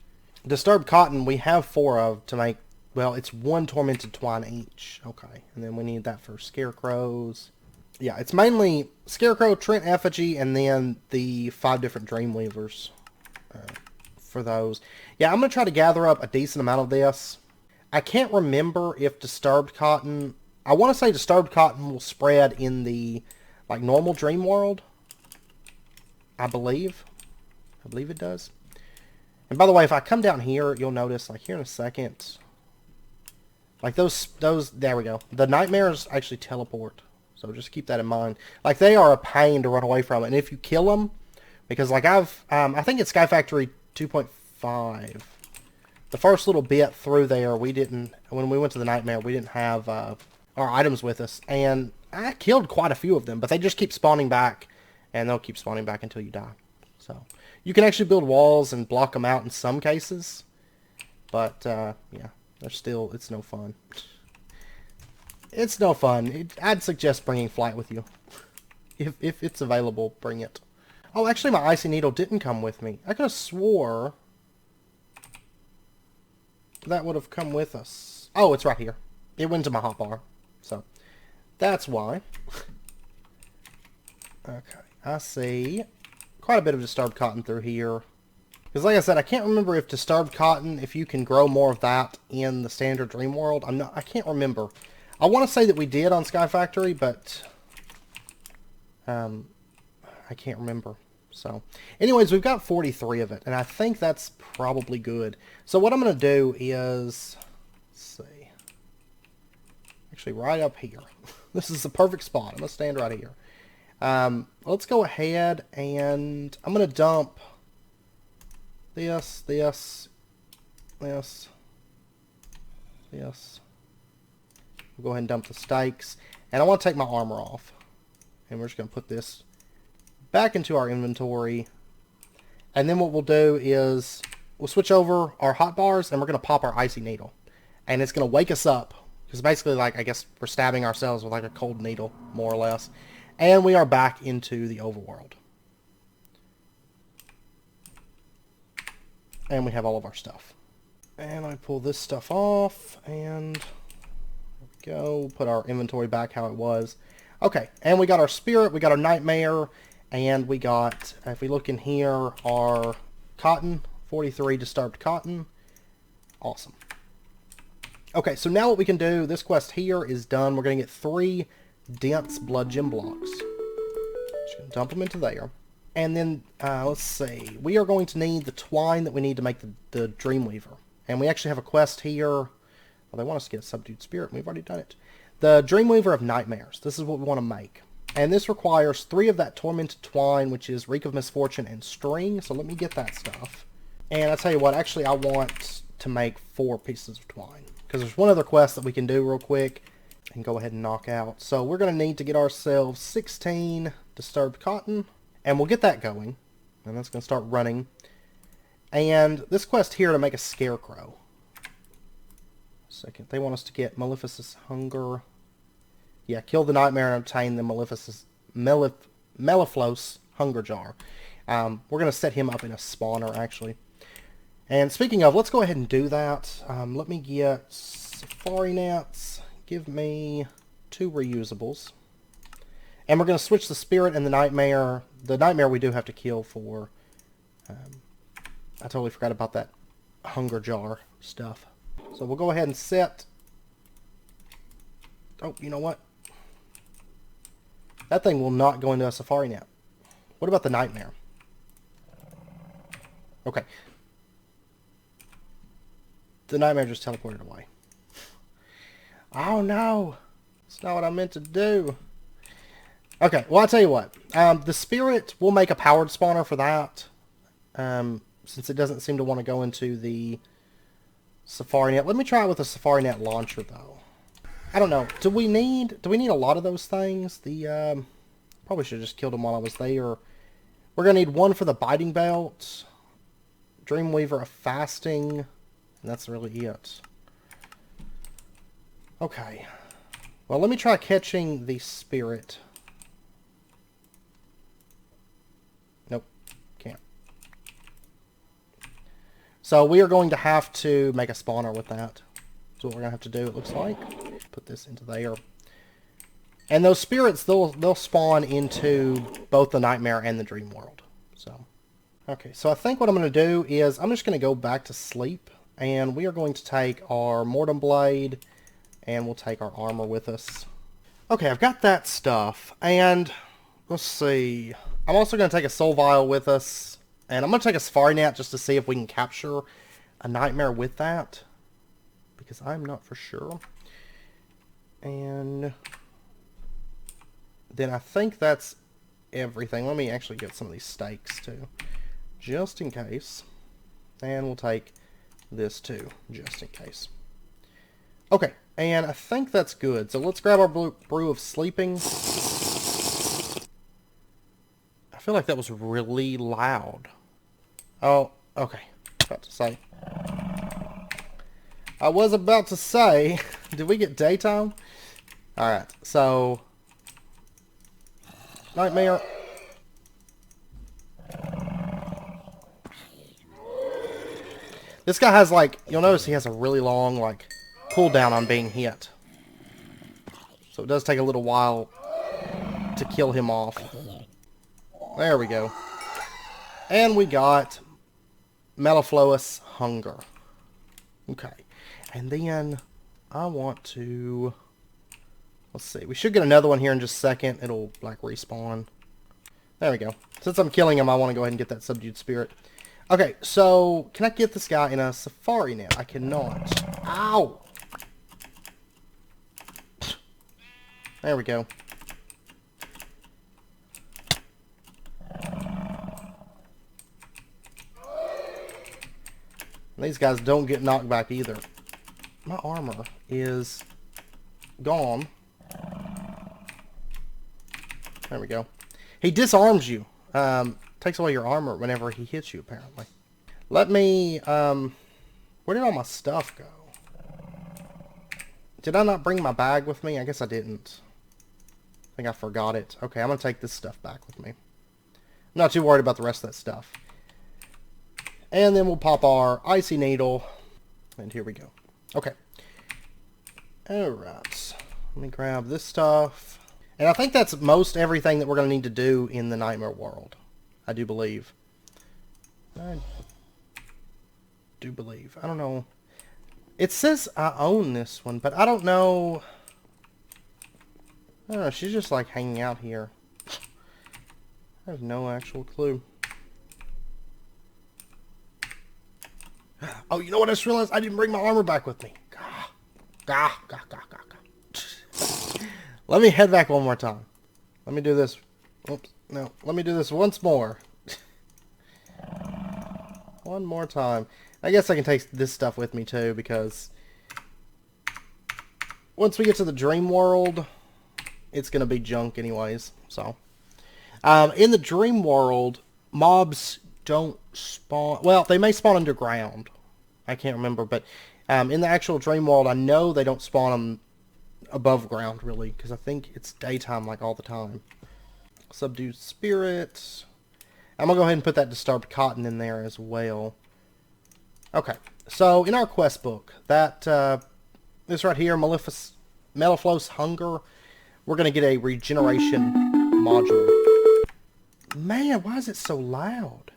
disturbed cotton we have 4 of to make... Well, it's 1 tormented twine each. Okay, and then we need that for scarecrows. Yeah, it's mainly Scarecrow, Trent Effigy, and then the 5 different Dreamweavers for those. Yeah, I'm going to try to gather up a decent amount of this. I can't remember if disturbed cotton... I want to say disturbed cotton will spread in the like normal dreamworld. I believe. I believe it does. And by the way, if I come down here, you'll notice, like here in a second, like those, there we go. The nightmares actually teleport. So just keep that in mind. Like, they are a pain to run away from. And if you kill them, because like I think it's Sky Factory 2.5. The first little bit through there, we didn't, when we went to the nightmare, we didn't have our items with us. And I killed quite a few of them, but they just keep spawning back. And they'll keep spawning back until you die. So, you can actually build walls and block them out in some cases. But, yeah, they're still, it's no fun. It's no fun. I'd suggest bringing Flight with you. If it's available, bring it. Oh, actually, my Icy Needle didn't come with me. I could have swore that would have come with us. Oh, it's right here. It went to my hotbar. So, that's why. Okay, I see quite a bit of disturbed cotton through here. Because like I said, I can't remember if disturbed cotton, if you can grow more of that in the standard dream world. I can't remember. I want to say that we did on Sky Factory, but I can't remember. So, anyways, we've got 43 of it, and I think that's probably good. So what I'm going to do is, let's see, actually right up here. This is the perfect spot. I'm going to stand right here. Let's go ahead and I'm going to dump this. We'll go ahead and dump the stakes. And I want to take my armor off. And we're just going to put this back into our inventory. And then what we'll do is we'll switch over our hotbars and we're going to pop our Icy Needle. And it's going to wake us up. Because basically, like, I guess we're stabbing ourselves with like a cold needle, more or less. And we are back into the overworld. And we have all of our stuff. And I pull this stuff off, and there we go. Put our inventory back how it was. Okay, and we got our spirit, we got our nightmare, and we got, if we look in here, our cotton, 43 disturbed cotton. Awesome. Okay, so now what we can do, this quest here is done. We're going to get 3 dense blood gem blocks. Just going to dump them into there. And then, let's see, we are going to need the twine that we need to make the Dreamweaver. And we actually have a quest here. Well, they want us to get a subdued spirit. We've already done it. The Dreamweaver of Nightmares. This is what we want to make. And this requires 3 of that tormented twine, which is Reek of Misfortune and String. So let me get that stuff. And I'll tell you what, actually I want to make 4 pieces of twine. Because there's one other quest that we can do real quick and go ahead and knock out. So we're going to need to get ourselves 16 disturbed cotton. And we'll get that going. And that's going to start running. And this quest here to make a scarecrow. Second, they want us to get Maleficus Hunger. Yeah, kill the nightmare and obtain the Melliflos Hunger Jar. We're going to set him up in a spawner, actually. And speaking of, let's go ahead and do that. Let me get Safari Nets. Give me 2 reusables. And we're going to switch the spirit and the nightmare. The nightmare we do have to kill for... I totally forgot about that hunger jar stuff. So we'll go ahead and set... Oh, you know what? That thing will not go into a safari net. What about the nightmare? Okay. The nightmare just teleported away. Oh no! It's not what I meant to do. Okay, well, I'll tell you what. The spirit will make a powered spawner for that. Since it doesn't seem to want to go into the Safari Net. Let me try it with a Safari Net launcher, though. I don't know. Do we need a lot of those things? Probably should have just killed them while I was there. We're going to need one for the biting belt. Dreamweaver of fasting. And that's really it. Okay. Well, let me try catching the spirit. Nope. Can't. So we are going to have to make a spawner with that. That's what we're going to have to do, it looks like. Put this into there. And those spirits, they'll spawn into both the nightmare and the dream world. So, okay. So I think what I'm going to do is I'm just going to go back to sleep. And we are going to take our Mortem Blade. And we'll take our armor with us. Okay, I've got that stuff. And let's see. I'm also going to take a Soul Vial with us. And I'm going to take a Safari Net just to see if we can capture a nightmare with that. Because I'm not for sure. And then I think that's everything. Let me actually get some of these stakes too. Just in case. And we'll take this too. Just in case. Okay. And I think that's good. So let's grab our brew of sleeping. I feel like that was really loud. Oh, okay. I was about to say, did we get daytime? Alright, so nightmare. This guy has like, you'll notice he has a really long like cooldown on being hit. So it does take a little while to kill him off. There we go. And we got Mellifluous Hunger. Okay. And then I want to, let's see, we should get another one here in just a second. It'll like respawn. There we go. Since I'm killing him, I want to go ahead and get that subdued spirit. Okay, so can I get this guy in a Safari Net? I cannot. Ow! There we go. And these guys don't get knocked back either. My armor is gone. There we go. He disarms you. Takes away your armor whenever he hits you, apparently. Let me, where did all my stuff go? Did I not bring my bag with me? I guess I didn't. I think I forgot it. Okay, I'm going to take this stuff back with me. I'm not too worried about the rest of that stuff. And then we'll pop our Icy Needle. And here we go. Okay. Alright. Let me grab this stuff. And I think that's most everything that we're going to need to do in the Nightmare World. I do believe. I don't know. It says I own this one, but I don't know. I don't know. She's just like hanging out here. I have no actual clue. Oh, you know what I just realized? I didn't bring my armor back with me. Let me head back one more time. Let me do this. Oops. No. Let me do this once more. One more time. I guess I can take this stuff with me too, because once we get to the dream world, it's going to be junk anyways. So, in the dream world, mobs don't spawn. Well, they may spawn underground. I can't remember, but in the actual dream world, I know they don't spawn them above ground, really, because I think it's daytime like all the time. Subdued spirit. I'm going to go ahead and put that disturbed cotton in there as well. Okay, so in our quest book, that this right here, Mellifluous Hunger, we're going to get a regeneration module. Man, why is it so loud?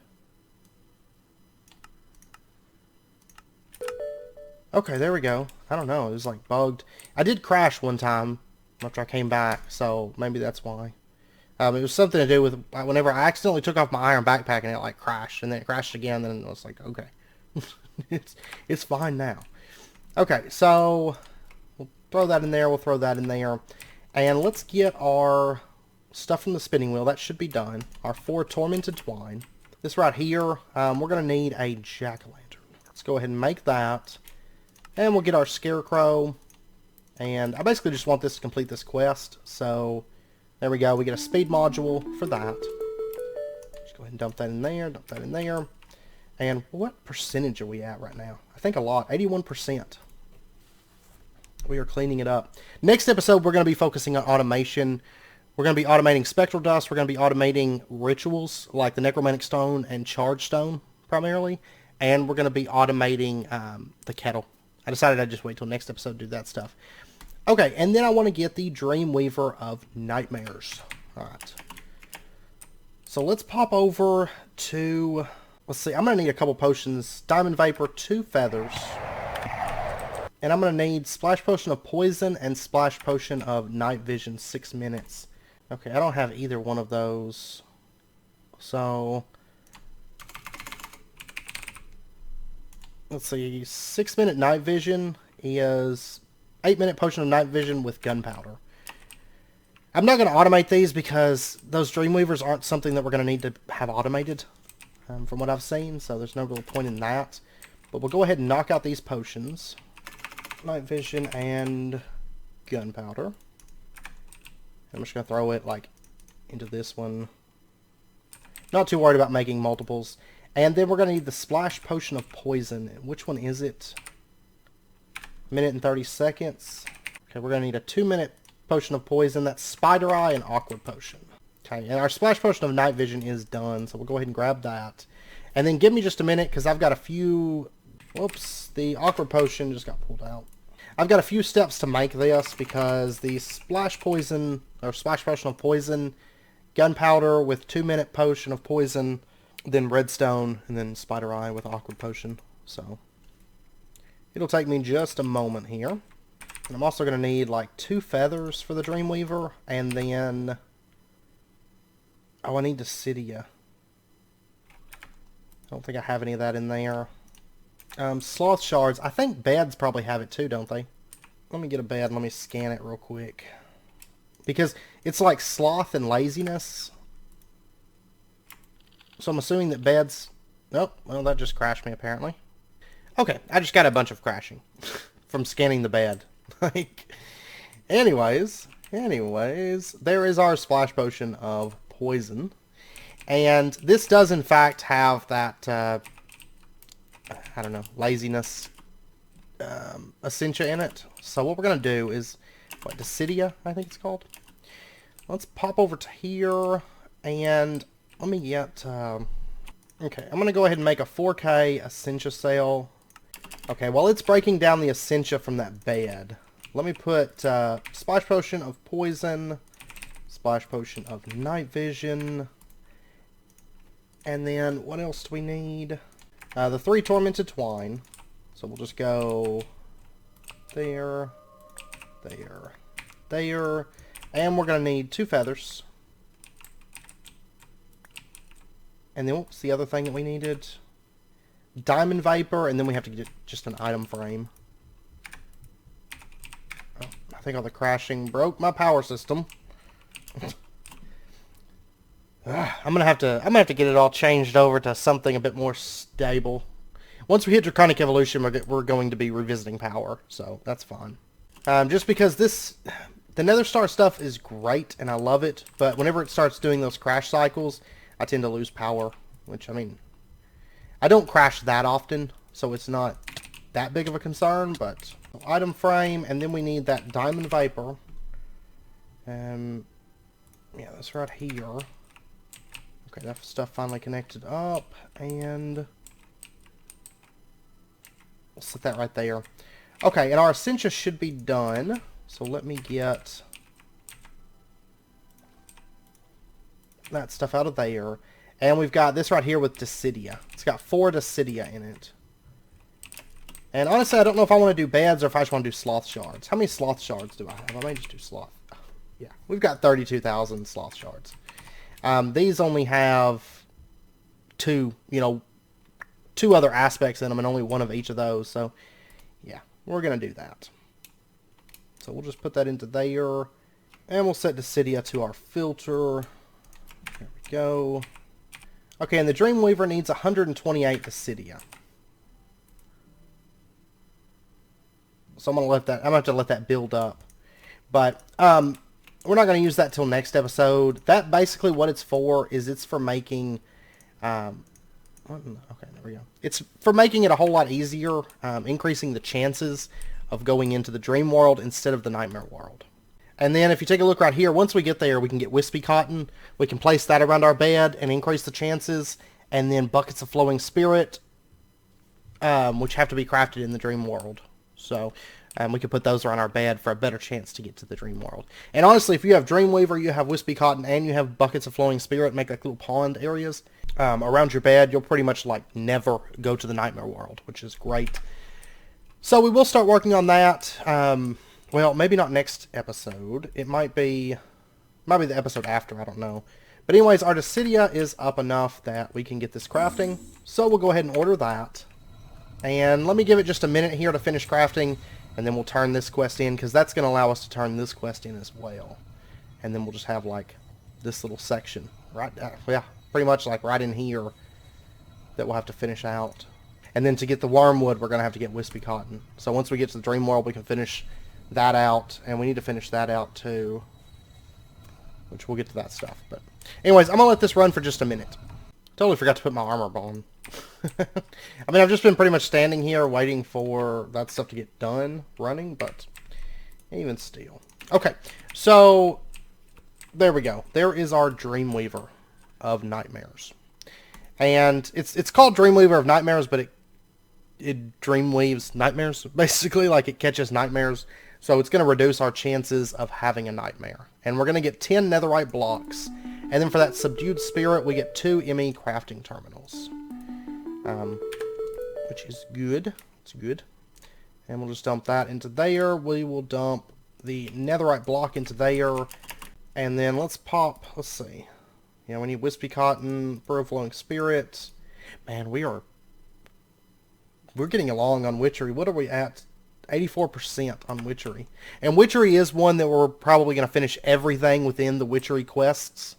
Okay, there we go. I don't know, it was like bugged. I did crash one time after I came back, so maybe that's why. It was something to do with whenever I accidentally took off my iron backpack and it like crashed, and then it crashed again, and then it was like, okay. it's fine now. Okay, so we'll throw that in there, we'll throw that in there. And let's get our stuff from the spinning wheel. That should be done. Our 4 tormented twine. This right here, we're going to need a jack-o'-lantern. Let's go ahead and make that. And we'll get our scarecrow. And I basically just want this to complete this quest. So, there we go. We get a speed module for that. Just go ahead and dump that in there. Dump that in there. And what percentage are we at right now? I think a lot. 81%. We are cleaning it up. Next episode, we're going to be focusing on automation. We're going to be automating spectral dust. We're going to be automating rituals like the necromantic stone and charge stone primarily. And we're going to be automating the kettle. I decided I'd just wait till next episode to do that stuff. Okay, and then I want to get the Dreamweaver of Nightmares. Alright. So let's pop over to... Let's see, I'm going to need a couple potions. Diamond Vapor, 2 feathers. And I'm going to need Splash Potion of Poison and Splash Potion of Night Vision, 6 minutes. Okay, I don't have either one of those. So... Let's see, 6-minute Night Vision is 8-minute Potion of Night Vision with Gunpowder. I'm not going to automate these because those Dreamweavers aren't something that we're going to need to have automated from what I've seen, so there's no real point in that. But we'll go ahead and knock out these potions. Night Vision and Gunpowder. I'm just going to throw it like into this one. Not too worried about making multiples. And then we're going to need the Splash Potion of Poison. Which one is it? Minute and 30 seconds. Okay, we're going to need a 2-minute Potion of Poison. That's Spider Eye and Awkward Potion. Okay, and our Splash Potion of Night Vision is done. So we'll go ahead and grab that. And then give me just a minute because I've got a few... Whoops, the Awkward Potion just got pulled out. I've got a few steps to make this because the Splash Potion, or Splash Potion of Poison, Gunpowder with 2-minute Potion of Poison... Then Redstone, and then Spider Eye with Awkward Potion. So, it'll take me just a moment here. And I'm also going to need like 2 feathers for the Dreamweaver, and then... Oh, I need Dissidia. I don't think I have any of that in there. Sloth Shards. I think beds probably have it too, don't they? Let me get a bed and let me scan it real quick. Because it's like sloth and laziness. So I'm assuming that beds... Nope, well that just crashed me apparently. Okay, I just got a bunch of crashing from scanning the bed. anyways, there is our Splash Potion of Poison. And this does in fact have that, I don't know, laziness Essentia in it. So what we're going to do is, what, Dissidia, I think it's called? Let's pop over to here and... Let me get, okay, I'm going to go ahead and make a 4K Essentia sale. Okay, while it's breaking down the Essentia from that bed, let me put Splash Potion of Poison, Splash Potion of Night Vision, and then what else do we need? The 3 Tormented Twine. So we'll just go there, there, there, and we're going to need 2 feathers. And then what's the other thing that we needed? Diamond Vapor, and then we have to get just an item frame. Oh, I think all the crashing broke my power system. I'm gonna have to get it all changed over to something a bit more stable. Once we hit Draconic Evolution, we're going to be revisiting power, so that's fine. Just because the Nether Star stuff is great and I love it, but whenever it starts doing those crash cycles, I tend to lose power, which, I mean, I don't crash that often, so it's not that big of a concern, but item frame, and then we need that Diamond Vapor. Yeah, that's right here. Okay, that stuff finally connected up, and we'll set that right there. Okay, and our Essentia should be done, so let me get that stuff out of there. And we've got this right here with Dissidia. It's got 4 Dissidia in it. And honestly, I don't know if I want to do beds or if I just want to do Sloth Shards. How many Sloth Shards do I have? I might just do Sloth. Yeah, we've got 32,000 Sloth Shards. These only have 2 other aspects in them and only 1 of each of those. So, yeah, we're going to do that. So we'll just put that into there. And we'll set Dissidia to our filter. There we go. Okay, and the Dreamweaver needs 128 Dissidia. So I'm gonna have to let that build up. But we're not gonna use that till next episode. That basically what it's for is it's for making okay, there we go. It's for making it a whole lot easier, increasing the chances of going into the dream world instead of the nightmare world. And then if you take a look right here, once we get there, we can get wispy cotton. We can place that around our bed and increase the chances. And then buckets of flowing spirit, which have to be crafted in the dream world. So we can put those around our bed for a better chance to get to the dream world. And honestly, if you have Dreamweaver, you have wispy cotton, and you have buckets of flowing spirit, make like little pond areas around your bed, you'll pretty much like never go to the nightmare world, which is great. So we will start working on that. Well, maybe not next episode. It might be the episode after. I don't know. But anyways, our Dissidia is up enough that we can get this crafting. So we'll go ahead and order that. And let me give it just a minute here to finish crafting. And then we'll turn this quest in, because that's going to allow us to turn this quest in as well. And then we'll just have like this little section. Right, yeah, pretty much like right in here that we'll have to finish out. And then to get the wormwood, we're going to have to get wispy cotton. So once we get to the dream world, we can finish that out, and we need to finish that out too, which we'll get to that stuff. But anyways, I'm gonna let this run for just a minute. Totally forgot to put my armor on. I mean, I've just been pretty much standing here waiting for that stuff to get done running, but even still. Okay, so there we go. There is our Dreamweaver of Nightmares, and it's called Dreamweaver of Nightmares, but it dreamweaves nightmares, basically. Like, it catches nightmares. So it's going to reduce our chances of having a nightmare. And we're going to get 10 netherite blocks. And then for that subdued spirit, we get 2 ME crafting terminals. Which is good. It's good. And we'll just dump that into there. We will dump the netherite block into there. And then let's see. Yeah, we need wispy cotton, brew of flowing spirit. Man, we're getting along on witchery. What are we at? 84% on witchery. And witchery is one that we're probably going to finish everything within the witchery quests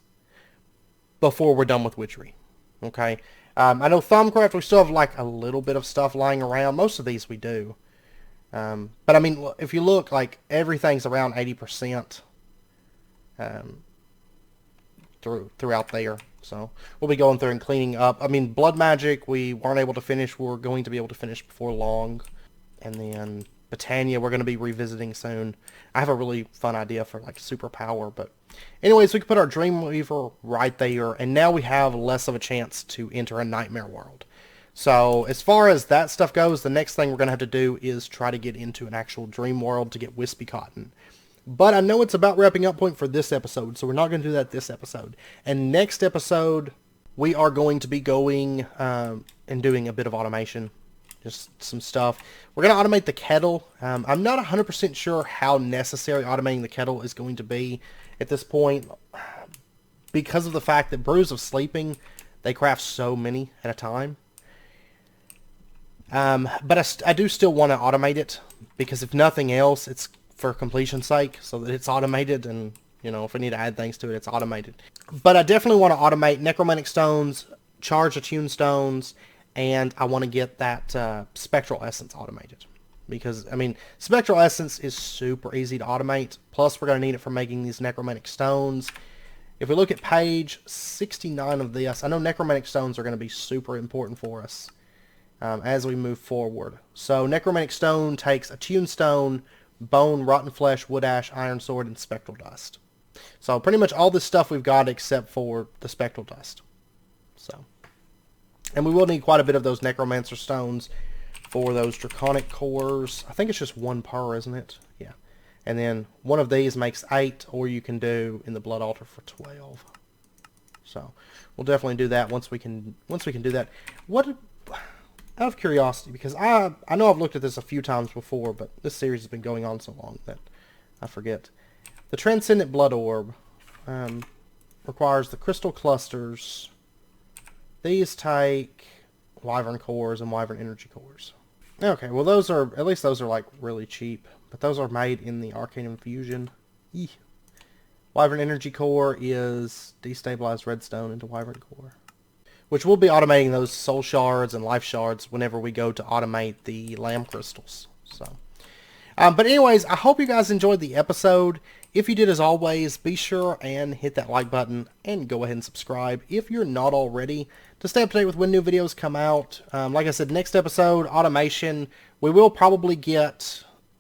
before we're done with witchery. Okay? I know Thumbcraft, we still have like a little bit of stuff lying around. Most of these we do. But I mean, if you look, like, everything's around 80% throughout there. So we'll be going through and cleaning up. I mean, blood magic we weren't able to finish. We're going to be able to finish before long. And then Britannia we're going to be revisiting soon. I have a really fun idea for like superpower. But anyways, we can put our Dreamweaver right there. And now we have less of a chance to enter a nightmare world. So as far as that stuff goes, the next thing we're going to have to do is try to get into an actual dream world to get wispy cotton. But I know it's about wrapping up point for this episode, so we're not going to do that this episode. And next episode, we are going to be going and doing a bit of automation. Just some stuff. We're going to automate the kettle. I'm not 100% sure how necessary automating the kettle is going to be at this point, because of the fact that brews of sleeping, they craft so many at a time. But I do still want to automate it, because if nothing else, it's for completion's sake, so that it's automated, and, you know, if I need to add things to it, it's automated. But I definitely want to automate necromantic stones, charge attune stones, and I want to get that spectral essence automated. Because, I mean, spectral essence is super easy to automate, plus we're going to need it for making these necromantic stones. If we look at page 69 of this, I know necromantic stones are going to be super important for us as we move forward. So necromantic stone takes attune stone, bone, rotten flesh, wood ash, iron sword, and spectral dust. So pretty much all this stuff we've got except for the spectral dust. So, and we will need quite a bit of those necromancer stones for those draconic cores. I think it's just 1 per, isn't it? Yeah. And then one of these makes 8, or you can do in the blood altar for 12. So we'll definitely do that once we can do that. Out of curiosity, because I know I've looked at this a few times before, but this series has been going on so long that I forget. The Transcendent Blood Orb requires the crystal clusters. These take Wyvern cores and Wyvern energy cores. Okay, well those are like really cheap, but those are made in the Arcane Infusion. Eeh. Wyvern Energy Core is destabilize redstone into Wyvern Core. Which we'll be automating those soul shards and life shards whenever we go to automate the lamb crystals. So, but anyways, I hope you guys enjoyed the episode. If you did, as always, be sure and hit that like button and go ahead and subscribe if you're not already to stay up to date with when new videos come out. Like I said, next episode, automation, we will probably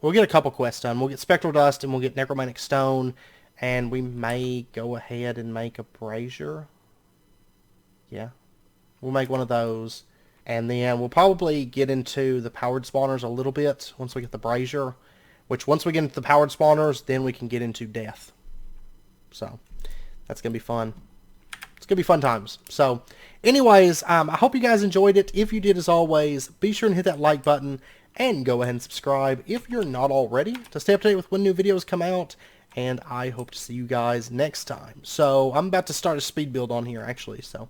we'll get a couple quests done. We'll get Spectral Dust and we'll get Necromantic Stone, and we may go ahead and make a brazier. Yeah. We'll make one of those, and then we'll probably get into the powered spawners a little bit once we get the brazier, which once we get into the powered spawners, then we can get into death. So, that's going to be fun. It's going to be fun times. So, anyways, I hope you guys enjoyed it. If you did, as always, be sure and hit that like button, and go ahead and subscribe if you're not already to stay up to date with when new videos come out, and I hope to see you guys next time. So, I'm about to start a speed build on here, actually, so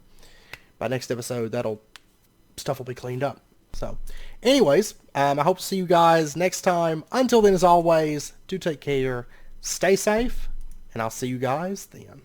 by next episode, stuff will be cleaned up. So, anyways, I hope to see you guys next time. Until then, as always, do take care, stay safe, and I'll see you guys then.